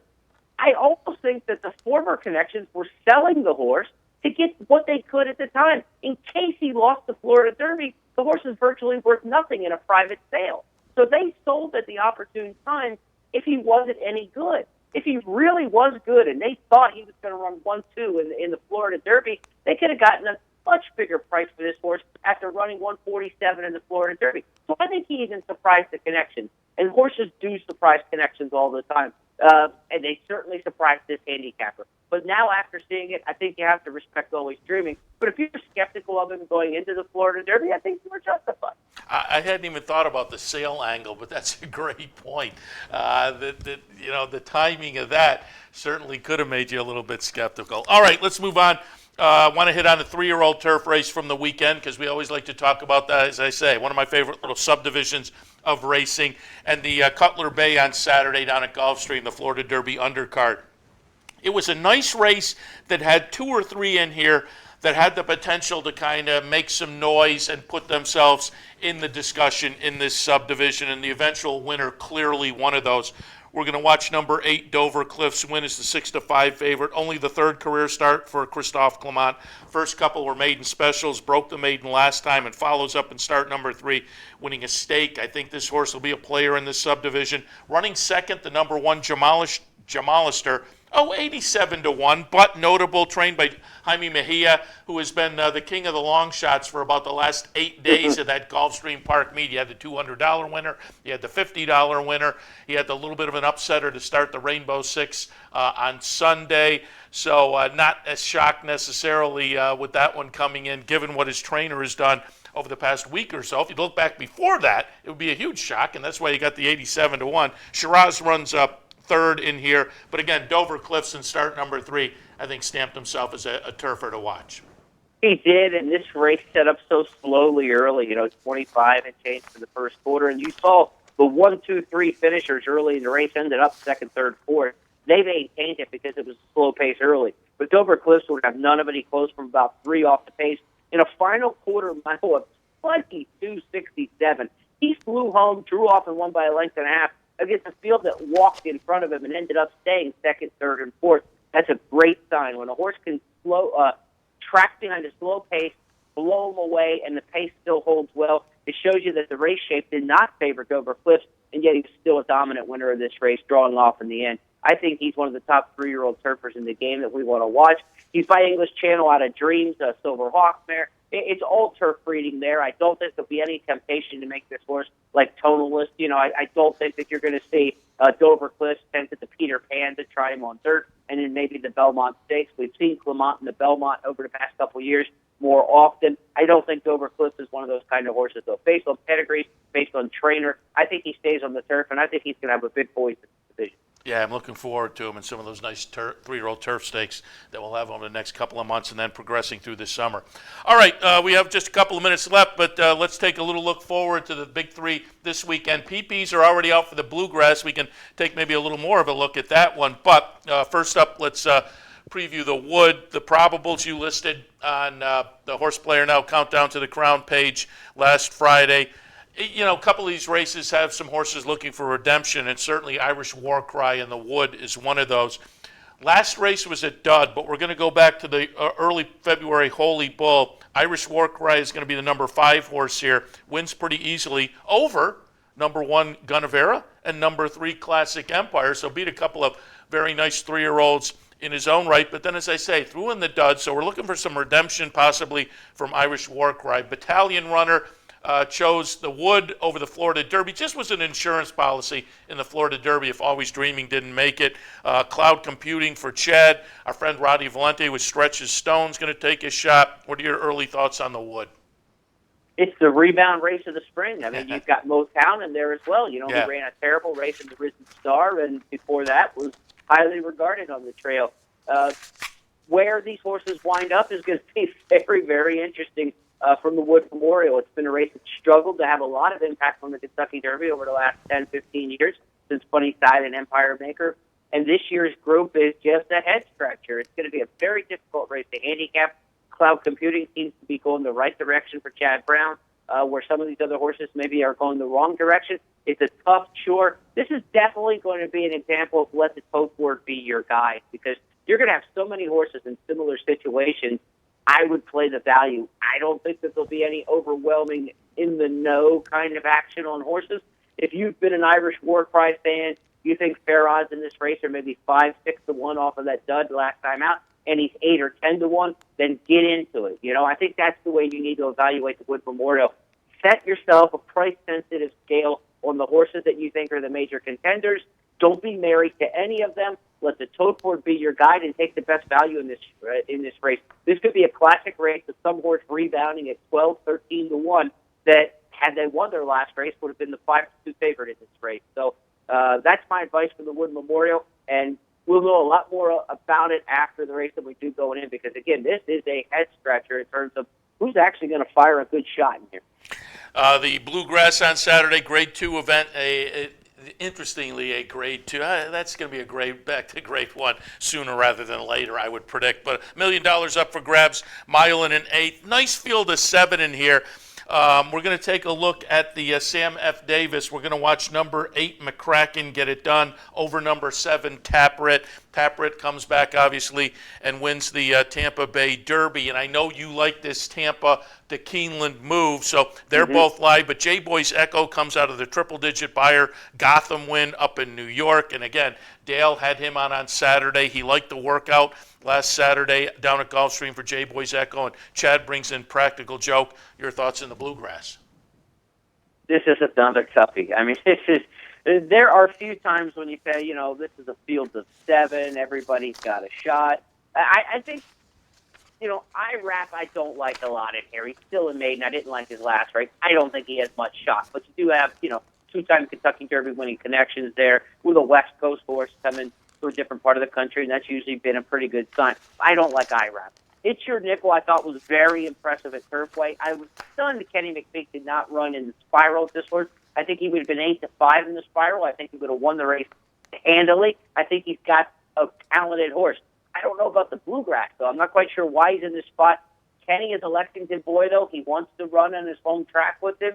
I almost think that the former connections were selling the horse to get what they could at the time. In case he lost the Florida Derby, the horse is virtually worth nothing in a private sale. So they sold at the opportune time if he wasn't any good. If he really was good and they thought he was going to run 1-2 in the Florida Derby, they could have gotten a much bigger price for this horse after running 147 in the Florida Derby. So I think he even surprised the connections. And horses do surprise connections all the time. And they certainly surprised this handicapper. But now after seeing it, I think you have to respect Always Dreaming. But if you're skeptical of him going into the Florida Derby, I think you were justified. I hadn't even thought about the sale angle, but that's a great point. The timing of that certainly could have made you a little bit skeptical. All right, let's move on. I want to hit on the 3-year-old turf race from the weekend because we always like to talk about that, as I say, one of my favorite little subdivisions of racing. And the Cutler Bay on Saturday down at Gulfstream, the Florida Derby undercard. It was a nice race that had 2 or 3 in here that had the potential to kind of make some noise and put themselves in the discussion in this subdivision, and the eventual winner clearly one of those. We're going to watch number 8, Dover Cliffs, win as the 6-5 favorite. Only the 3rd career start for Christophe Clement. First couple were maiden specials, broke the maiden last time, and follows up in start number 3, winning a stake. I think this horse will be a player in this subdivision. Running second, the number 1, Jamalister. 87-1, but notable, trained by Jaime Mejia, who has been the king of the long shots for about the last 8 days of that Gulfstream Park meet. He had the $200 winner, he had the $50 winner, he had the little bit of an upsetter to start the Rainbow Six on Sunday. So not as shocked necessarily with that one coming in, given what his trainer has done over the past week or so. If you look back before that, it would be a huge shock, and that's why you got the 87-1. Shiraz runs up 3rd in here, but again, Dover Cliffs in start number 3, I think stamped himself as a turfer to watch. He did, and this race set up so slowly early, 25 and change for the first quarter. And you saw the 1, 2, 3 finishers early in the race ended up second, third, fourth. They maintained it because it was a slow pace early. But Dover Cliffs would have none of it. He closed from about 3 off the pace in a final quarter mile of 22.67. He flew home, drew off, and won by a length and a half against a field that walked in front of him and ended up staying second, third, and fourth. That's a great sign. When a horse can track behind a slow pace, blow him away, and the pace still holds well, it shows you that the race shape did not favor Dover Cliffs, and yet he was still a dominant winner of this race, drawing off in the end. I think he's one of the top 3-year-old turfers in the game that we want to watch. He's by English Channel out of Dreams, Silver Hawk mare. It's all turf breeding there. I don't think there'll be any temptation to make this horse like tonalist. I don't think that you're going to see Dover Cliffs sent to the Peter Pan to try him on dirt, and then maybe the Belmont Stakes. We've seen Clement in the Belmont over the past couple of years more often. I don't think Dover Cliffs is one of those kind of horses, though. Based on pedigree, based on trainer, I think he stays on the turf, and I think he's going to have a big voice in the division. Yeah, I'm looking forward to him in some of those nice 3-year-old turf stakes that we'll have over the next couple of months and then progressing through this summer. All right, we have just a couple of minutes left, but let's take a little look forward to the big 3 this weekend. PPs are already out for the Bluegrass. We can take maybe a little more of a look at that one. But first up, let's preview the Wood, the probables you listed on the Horse Player Now Countdown to the Crown page last Friday. A couple of these races have some horses looking for redemption, and certainly Irish War Cry in the Wood is one of those. Last race was a dud, but we're going to go back to the early February Holy Bull. Irish War Cry is going to be the number 5 horse here. Wins pretty easily over number 1 Gunnevera and number 3 Classic Empire, so beat a couple of very nice 3-year-olds in his own right. But then, as I say, threw in the dud, so we're looking for some redemption possibly from Irish War Cry. Battalion Runner chose the Wood over the Florida Derby. Just was an insurance policy in the Florida Derby if Always Dreaming didn't make it. Cloud Computing for Chad. Our friend Roddy Valente with Stretches Stone's going to take his shot. What are your early thoughts on the Wood? It's the rebound race of the spring. I mean, you've got Motown in there as well. He ran a terrible race in the Risen Star, and before that was highly regarded on the trail. Where these horses wind up is going to be very, very interesting. From the Wood Memorial. It's been a race that's struggled to have a lot of impact on the Kentucky Derby over the last 10, 15 years since Funny Side and Empire Maker. And this year's group is just a head-scratcher. It's going to be a very difficult race to handicap. Cloud Computing seems to be going the right direction for Chad Brown, where some of these other horses maybe are going the wrong direction. It's a tough chore. This is definitely going to be an example of let the tote board be your guide, because you're going to have so many horses in similar situations. I would play the value. I don't think that there'll be any overwhelming in-the-know kind of action on horses. If you've been an Irish War Cry fan, you think fair odds in this race are maybe 5, 6 to 1 off of that dud last time out, and he's 8 or 10 to 1, then get into it. I think that's the way you need to evaluate the Wood Memorial. Set yourself a price-sensitive scale on the horses that you think are the major contenders. Don't be married to any of them. Let the tote board be your guide and take the best value in this race. This could be a classic race with some horse rebounding at 12, 13 to 1 that, had they won their last race, would have been the 5-2 favorite in this race. So that's my advice for the Wood Memorial, and we'll know a lot more about it after the race than we do going in, because, again, this is a head-scratcher in terms of who's actually going to fire a good shot in here. The Bluegrass on Saturday, Grade 2 event, interestingly, a Grade 2. That's going to be back to Grade 1 sooner rather than later, I would predict. But $1 million up for grabs, mile and an eighth. Nice field of 7 in here. We're going to take a look at the Sam F. Davis. We're going to watch number 8, McCracken, get it done over number 7, Taprit. Taprit comes back, obviously, and wins the Tampa Bay Derby. And I know you like this Tampa to Keeneland move, so they're both live. But J-Boy's Echo comes out of the triple-digit buyer Gotham win up in New York. And again, Dale had him on Saturday. He liked the workout last Saturday down at Gulfstream for J-Boy's Echo. And Chad brings in Practical Joke. Your thoughts in the Bluegrass? This is another toughie. I mean, there are a few times when you say, this is a field of 7, everybody's got a shot. I think, IRAP I don't like a lot in here. He's still a maiden. I didn't like his last race. I don't think he has much shot. But you do have, 2-time Kentucky Derby winning connections there with a West Coast horse coming to a different part of the country, and that's usually been a pretty good sign. I don't like IRAP. It's Your Nickel, I thought, was very impressive at Turfway. I was stunned that Kenny McPeek did not run in the Spiral at this horse. I think he would have been 8-5 in the Spiral. I think he would have won the race handily. I think he's got a talented horse. I don't know about the Bluegrass, though. I'm not quite sure why he's in this spot. Kenny is a Lexington boy, though. He wants to run on his home track with him.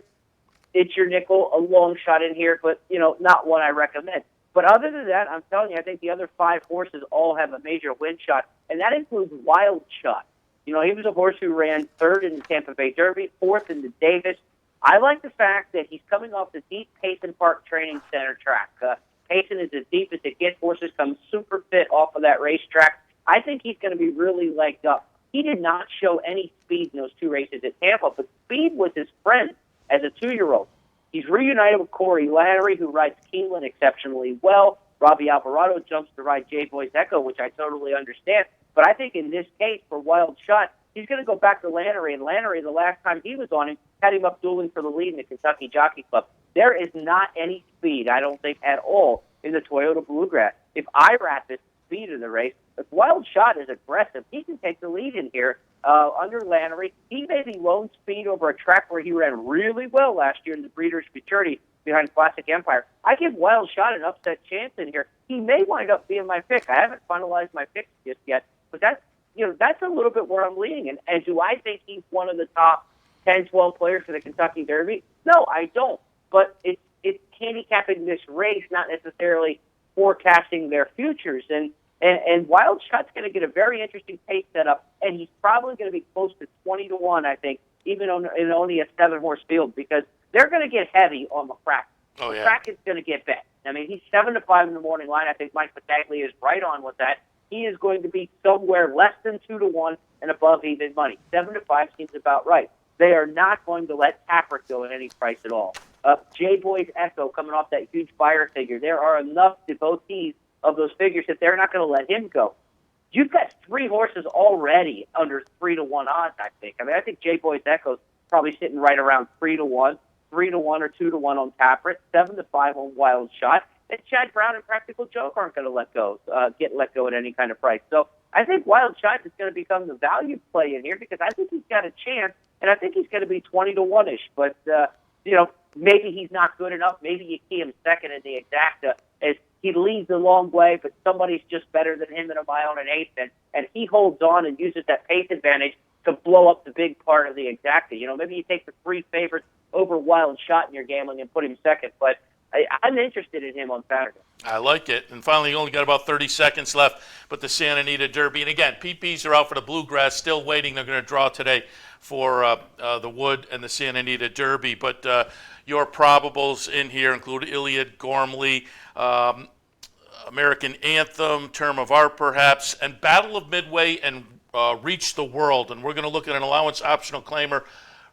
It's Your Nickel, a long shot in here, but, not one I recommend. But other than that, I'm telling you, I think the other 5 horses all have a major win shot, and that includes Wild Shot. He was a horse who ran 3rd in the Tampa Bay Derby, 4th in the Davis. I like the fact that he's coming off the deep Payson Park Training Center track. Payson is as deep as it gets. Horses come super fit off of that racetrack. I think he's going to be really legged up. He did not show any speed in those 2 races at Tampa, but speed was his friend as a 2-year-old. He's reunited with Corey Lanerie, who rides Keeneland exceptionally well. Robbie Alvarado jumps to ride J-Boy's Echo, which I totally understand. But I think in this case, for Wild Shot, he's going to go back to Lanerie. And Lanerie, the last time he was on him, had him up dueling for the lead in the Kentucky Jockey Club. There is not any speed, I don't think, at all in the Toyota Bluegrass. If IRAP is the speed of the race, if Wild Shot is aggressive, he can take the lead in here under Lanerie. He may be lone speed over a track where he ran really well last year in the Breeders' Futurity behind Classic Empire. I give Wild Shot an upset chance in here. He may wind up being my pick. I haven't finalized my picks just yet, but that's a little bit where I'm leaning. And do I think he's one of the top 10, 12 players for the Kentucky Derby? No, I don't. But it's handicapping this race, not necessarily forecasting their futures. And Wild Shot's going to get a very interesting pace setup, and he's probably going to be close to 20-1, I think, even in only a 7-horse field, because they're going to get heavy on McCracken. Oh, yeah. McCracken is going to get bet. I mean, he's 7-5 in the morning line. I think Mike Battaglia is right on with that. He is going to be somewhere less than 2-1 and above even money. 7-5 seems about right. They are not going to let Tappert go at any price at all. J-Boy's Echo coming off that huge buyer figure. There are enough devotees of those figures that they're not going to let him go. You've got 3 horses already under 3-1 odds, I think. I mean, I think J-Boy's Echo's probably sitting right around 3-1, 3-1 or 2-1 on Tappert, 7-5 on Wild Shot. And Chad Brown and Practical Joke aren't going to get let go at any kind of price. So I think Wild Shot is going to become the value play in here because I think he's got a chance, and I think he's going to be 20-1-ish. But, maybe he's not good enough. Maybe you key him second in the Exacta as he leads a long way, but somebody's just better than him in a mile and an eighth, and he holds on and uses that pace advantage to blow up the big part of the Exacta. Maybe you take the 3 favorites over Wild Shot in your gambling and put him second, but I'm interested in him on Saturday. I like it. And finally, you only got about 30 seconds left, but the Santa Anita Derby. And again, PPs are out for the Bluegrass, still waiting. They're going to draw today for the Wood and the Santa Anita Derby. But your probables in here include Iliad, Gormley, American Anthem, Term of Art perhaps, and Battle of Midway and Reach the World. And we're going to look at an allowance optional claimer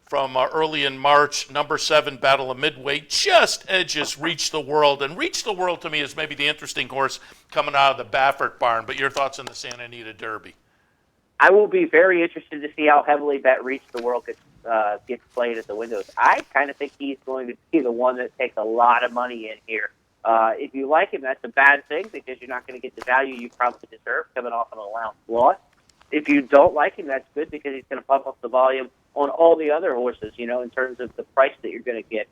from early in March. Number 7, Battle of Midway, just edges Reach the World. And Reach the World to me is maybe the interesting horse coming out of the Baffert barn. But your thoughts on the Santa Anita Derby? I will be very interested to see how heavily that Reach the World gets played at the windows. I kind of think he's going to be the one that takes a lot of money in here. If you like him, that's a bad thing because you're not going to get the value you probably deserve coming off an allowance loss. If you don't like him, that's good because he's going to pump up the volume on all the other horses, in terms of the price that you're going to get.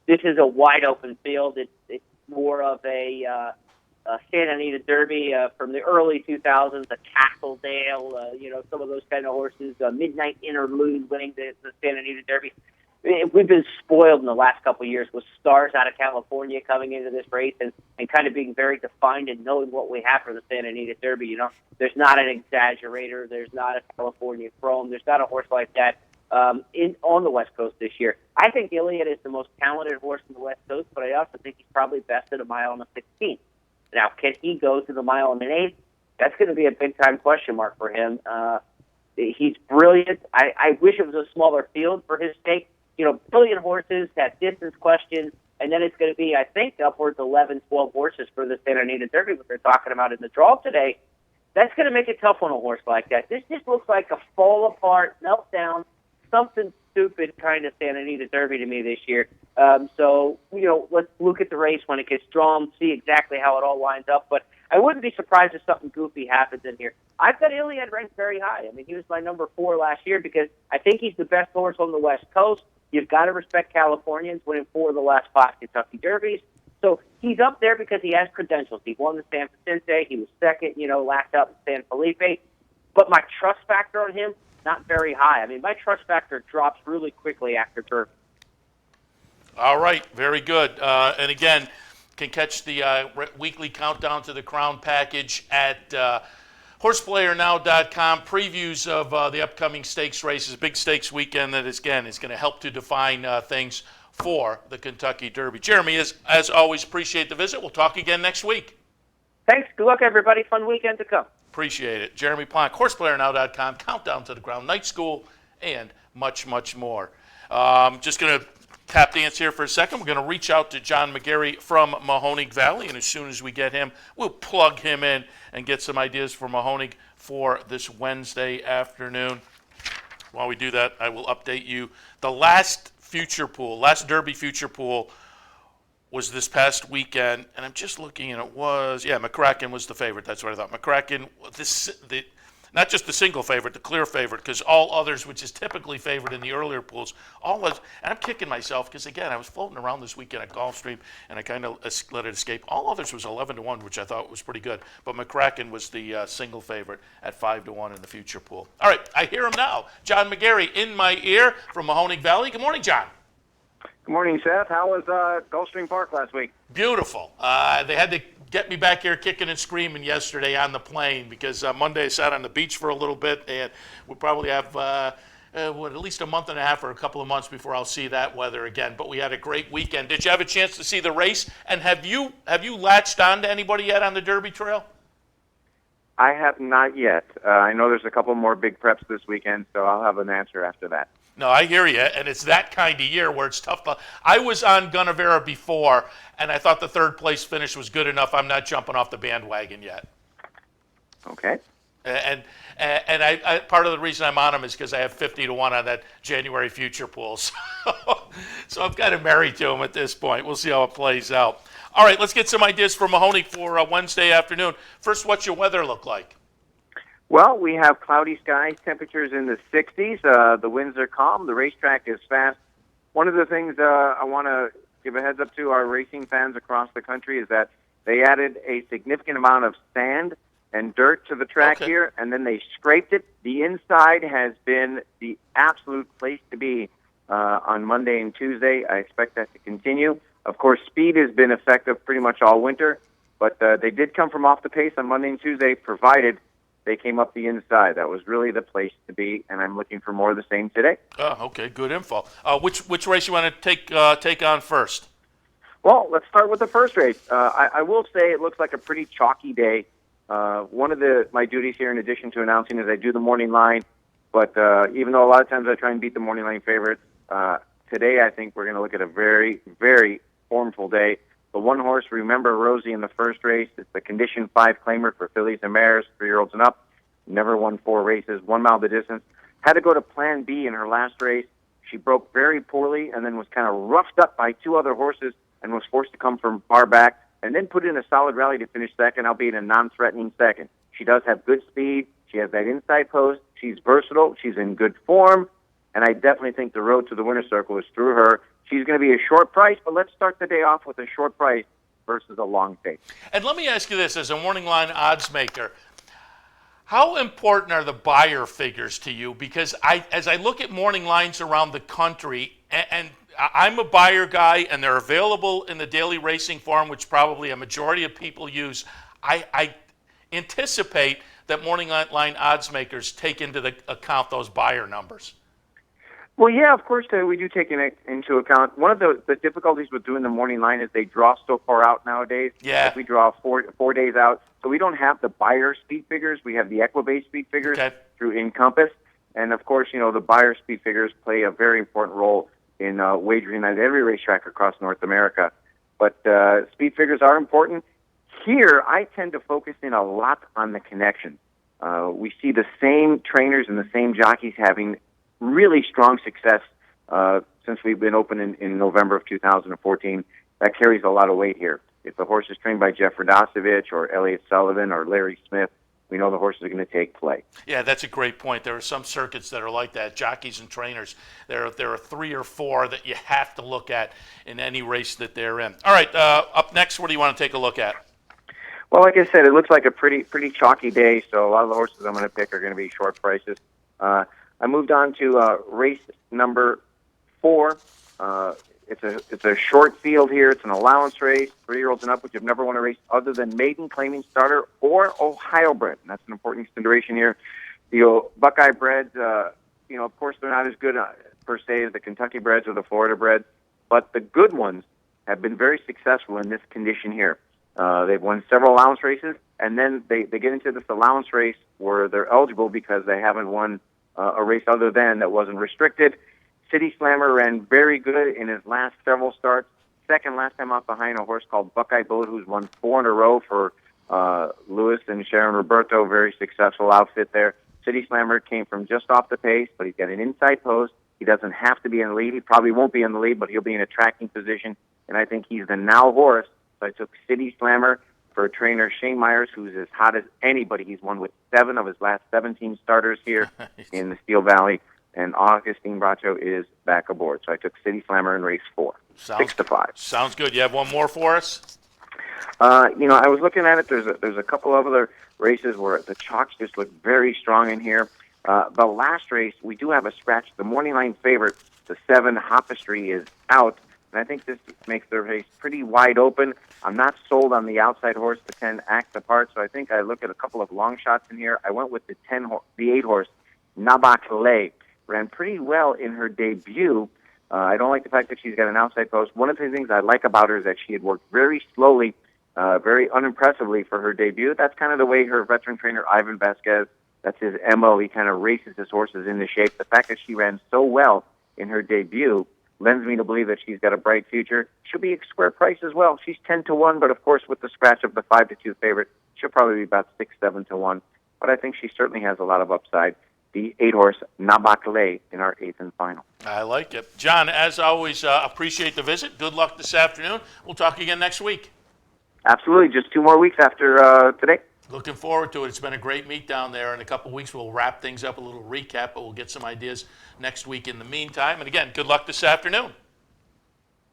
This is a wide open field. It's more of a Santa Anita Derby from the early 2000s, a Castledale, some of those kind of horses, Midnight Interlude winning the Santa Anita Derby. We've been spoiled in the last couple of years with stars out of California coming into this race and kind of being very defined and knowing what we have for the Santa Anita Derby. There's not an Exaggerator. There's not a California Chrome. There's not a horse like that on the West Coast this year. I think Iliad is the most talented horse on the West Coast, but I also think he's probably best at a mile and a 16th. Now, can he go to the mile and an eighth? That's going to be a big-time question mark for him. He's brilliant. I wish it was a smaller field for his sake. Brilliant horses have distance questions, and then it's going to be, I think, upwards 11, 12 horses for the Santa Anita Derby, what they're talking about in the draw today. That's going to make it tough on a horse like that. This just looks like a fall-apart, meltdown something stupid kind of Santa Anita Derby to me this year. So, let's look at the race when it gets drawn, see exactly how it all lines up. But I wouldn't be surprised if something goofy happens in here. I've got Iliad ranked very high. I mean, he was my number 4 last year because I think he's the best horse on the West Coast. You've got to respect Californians, winning 4 of the last 5 Kentucky Derbies. So he's up there because he has credentials. He won the San Vicente. He was second, last out in San Felipe. But my trust factor on him, not very high. I mean, my trust factor drops really quickly after Derby. All right, very good. And again, can catch the weekly countdown to the Crown package at horseplayernow.com. Previews of the upcoming stakes races, big stakes weekend that is going to help to define things for the Kentucky Derby. Jeremy, as always, appreciate the visit. We'll talk again next week. Thanks. Good luck, everybody. Fun weekend to come. Appreciate it. Jeremy Plonk, horseplayernow.com, countdown to the Crown, night school, and much, much more. Just going to tap dance here for a second. We're going to reach out to John McGarry from Mahoning Valley, and as soon as we get him, we'll plug him in and get some ideas for Mahoning for this Wednesday afternoon. While we do that, I will update you. The last Derby future pool was this past weekend, and I'm just looking, and it was, McCracken was the favorite. That's what I thought. McCracken, not just the single favorite, the clear favorite, because all others, which is typically favored in the earlier pools, and I'm kicking myself because, again, I was floating around this weekend at Gulfstream, and I kind of let it escape. All others was 11-1, which I thought was pretty good, but McCracken was the single favorite at 5-1 in the future pool. All right, I hear him now. John McGarry in my ear from Mahoning Valley. Good morning, John. Good morning, Seth. How was Gulfstream Park last week? Beautiful. They had to get me back here kicking and screaming yesterday on the plane because Monday I sat on the beach for a little bit, and we'll probably have at least a month and a half or a couple of months before I'll see that weather again. But we had a great weekend. Did you have a chance to see the race? And have you latched on to anybody yet on the Derby Trail? I have not yet. I know there's a couple more big preps this weekend, so I'll have an answer after that. No, I hear you, and it's that kind of year where it's tough. I was on Gunnevera before, and I thought the third place finish was good enough. I'm not jumping off the bandwagon yet. Okay. And I part of the reason I'm on them is because I have 50-1 on that January future pool. So I'm kind of married to them at this point. We'll see how it plays out. All right, let's get some ideas for Mahoning for Wednesday afternoon. First, what's your weather look like? Well, we have cloudy skies, temperatures in the 60s. The winds are calm. The racetrack is fast. One of the things I want to give a heads up to our racing fans across the country is that they added a significant amount of sand and dirt to the track here, and then they scraped it. The inside has been the absolute place to be on Monday and Tuesday. I expect that to continue. Of course, speed has been effective pretty much all winter, but they did come from off the pace on Monday and Tuesday, provided they came up the inside. That was really the place to be, and I'm looking for more of the same today. Oh, okay, good info. Which race you want to take on first? Well, let's start with the first race. I will say it looks like a pretty chalky day. One of my duties here, in addition to announcing, is I do the morning line. But even though a lot of times I try and beat the morning line favorites, today I think we're going to look at a very, very formful day. The one horse, Remember Rosie, in the first race. It's the Condition 5 claimer for fillies and mares, 3-year-olds and up. Never won 4 races, 1 mile the distance. Had to go to Plan B in her last race. She broke very poorly and then was kind of roughed up by 2 other horses and was forced to come from far back and then put in a solid rally to finish second, albeit a non-threatening second. She does have good speed. She has that inside post. She's versatile. She's in good form. And I definitely think the road to the winner's circle is through her. She's going to be a short price, but let's start the day off with a short price versus a long take. And let me ask you this, as a morning line odds maker, how important are the buyer figures to you? Because as I look at morning lines around the country, and I'm a buyer guy, and they're available in the Daily Racing Forum, which probably a majority of people use, I anticipate that morning line odds makers take into account those buyer numbers. Well, yeah, of course we do take into account. One of the difficulties with doing the morning line is they draw so far out nowadays. Yeah. Like we draw four days out, so we don't have the buyer speed figures. We have the Equibase speed figures through Encompass, and of course, the buyer speed figures play a very important role in wagering at every racetrack across North America. But speed figures are important. Here, I tend to focus in a lot on the connection. We see the same trainers and the same jockeys having really strong success since we've been open in November of 2014. That carries a lot of weight here. If the horse is trained by Jeff Radosevich or Elliott Sullivan or Larry Smith, we know the horses are going to take play. Yeah, that's a great point. There are some circuits that are like that, jockeys and trainers. There are 3 or 4 that you have to look at in any race that they're in. All right, up next, what do you want to take a look at? Well, like I said, it looks like a pretty chalky day, so a lot of the horses I'm going to pick are going to be short prices. I moved on to race number 4. It's a short field here. It's an allowance race, 3-year-olds and up, which have never won a race other than maiden, claiming starter, or Ohio bred. And that's an important consideration here. The Buckeye breds, of course, they're not as good per se as the Kentucky breds or the Florida breds, but the good ones have been very successful in this condition here. They've won several allowance races, and then they get into this allowance race where they're eligible because they haven't won a race other than that wasn't restricted. City Slammer ran very good in his last several starts. Second last time off behind a horse called Buckeye Bullet, who's won 4 in a row for Lewis and Sharon Roberto. Very successful outfit there. City Slammer came from just off the pace, but he's got an inside post. He doesn't have to be in the lead. He probably won't be in the lead, but he'll be in a tracking position. And I think he's the now horse. So I took City Slammer for trainer Shane Myers, who's as hot as anybody. He's won with 7 of his last 17 starters here in the Steel Valley. And Augustine Bracho is back aboard. So I took City Slammer in race 4, 6-5. Sounds good. You have one more for us? I was looking at it. There's a couple of other races where the chalks just look very strong in here. The last race, we do have a scratch. The morning line favorite, the 7 Hoppistry, is out. And I think this makes the race pretty wide open. I'm not sold on the outside horse, the 10 Act Apart. So I think I look at a couple of long shots in here. I went with the 8 horse, Nabakale. Ran pretty well in her debut. I don't like the fact that she's got an outside post. One of the things I like about her is that she had worked very slowly, very unimpressively for her debut. That's kind of the way her veteran trainer, Ivan Vasquez, that's his MO. He kind of races his horses into shape. The fact that she ran so well in her debut lends me to believe that she's got a bright future. She'll be a square price as well. She's 10-1, but of course with the scratch of the 5-2 favorite, she'll probably be about 6-7-1. But I think she certainly has a lot of upside. The 8 horse Nabakale in our 8th and final. I like it. John, as always, appreciate the visit. Good luck this afternoon. We'll talk again next week. Absolutely. Just 2 more weeks after today. Looking forward to it. It's been a great meet down there. In a couple of weeks, we'll wrap things up, a little recap, but we'll get some ideas next week in the meantime. And again, good luck this afternoon.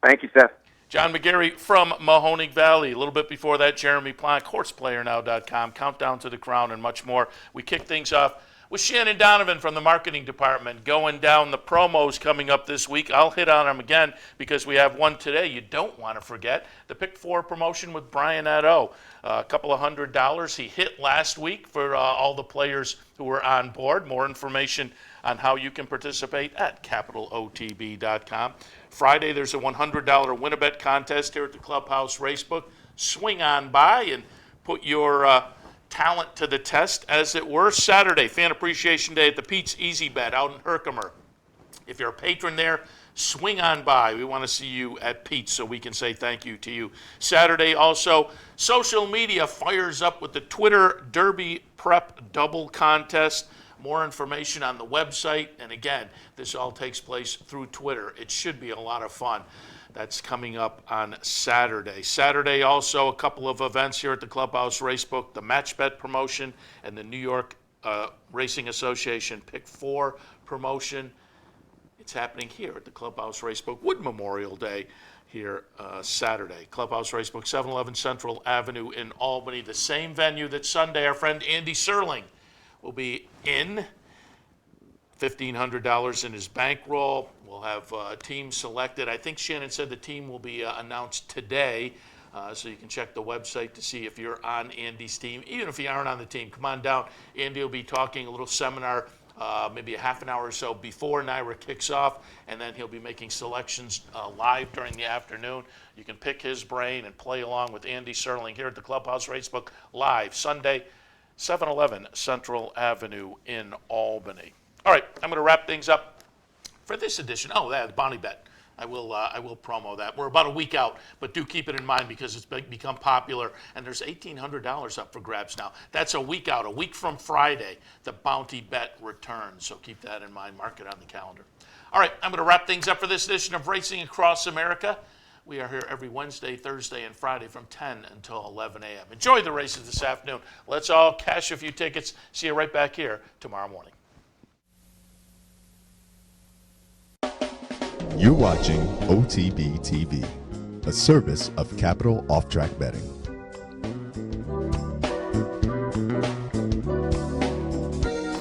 Thank you, Seth. John McGarry from Mahoning Valley. A little bit before that, Jeremy Plank, horseplayernow.com, Countdown to the Crown, and much more. We kick things off with Shannon Donovan from the marketing department going down the promos coming up this week. I'll hit on them again because we have one today you don't want to forget. The Pick 4 promotion with Brian Addo. A couple of $100 he hit last week for all the players who were on board. More information on how you can participate at capitalotb.com. Friday, there's a $100 win-a-bet contest here at the Clubhouse Racebook. Swing on by and put your talent to the test, as it were. Saturday, Fan Appreciation Day at the Pete's Easy Bet out in Herkimer. If you're a patron there, swing on by. We want to see you at Pete's so we can say thank you to you. Saturday also, social media fires up with the Twitter Derby Prep Double Contest. More information on the website. And again, this all takes place through Twitter. It should be a lot of fun. That's coming up on Saturday. Saturday also a couple of events here at the Clubhouse Racebook, the Match Bet promotion and the New York Racing Association Pick 4 promotion. It's happening here at the Clubhouse Racebook Wood Memorial Day here Saturday. Clubhouse Racebook, 711 Central Avenue in Albany. The same venue that Sunday our friend Andy Serling will be in. $1,500 in his bankroll. We'll have a team selected. I think Shannon said the team will be announced today, so you can check the website to see if you're on Andy's team. Even if you aren't on the team, come on down. Andy will be talking a little seminar, maybe a half an hour or so before NYRA kicks off, and then he'll be making selections live during the afternoon. You can pick his brain and play along with Andy Serling here at the Clubhouse Racebook live Sunday, 711 Central Avenue in Albany. All right, I'm going to wrap things up for this edition. Oh, that's Bonnie Bet. I will promo that. We're about a week out, but do keep it in mind because it's become popular, and there's $1,800 up for grabs now. That's a week out. A week from Friday, the Bounty Bet returns, so keep that in mind. Mark it on the calendar. All right, I'm going to wrap things up for this edition of Racing Across America. We are here every Wednesday, Thursday, and Friday from 10 until 11 a.m. Enjoy the races this afternoon. Let's all cash a few tickets. See you right back here tomorrow morning. You're watching OTB TV, a service of Capital Off Track Betting.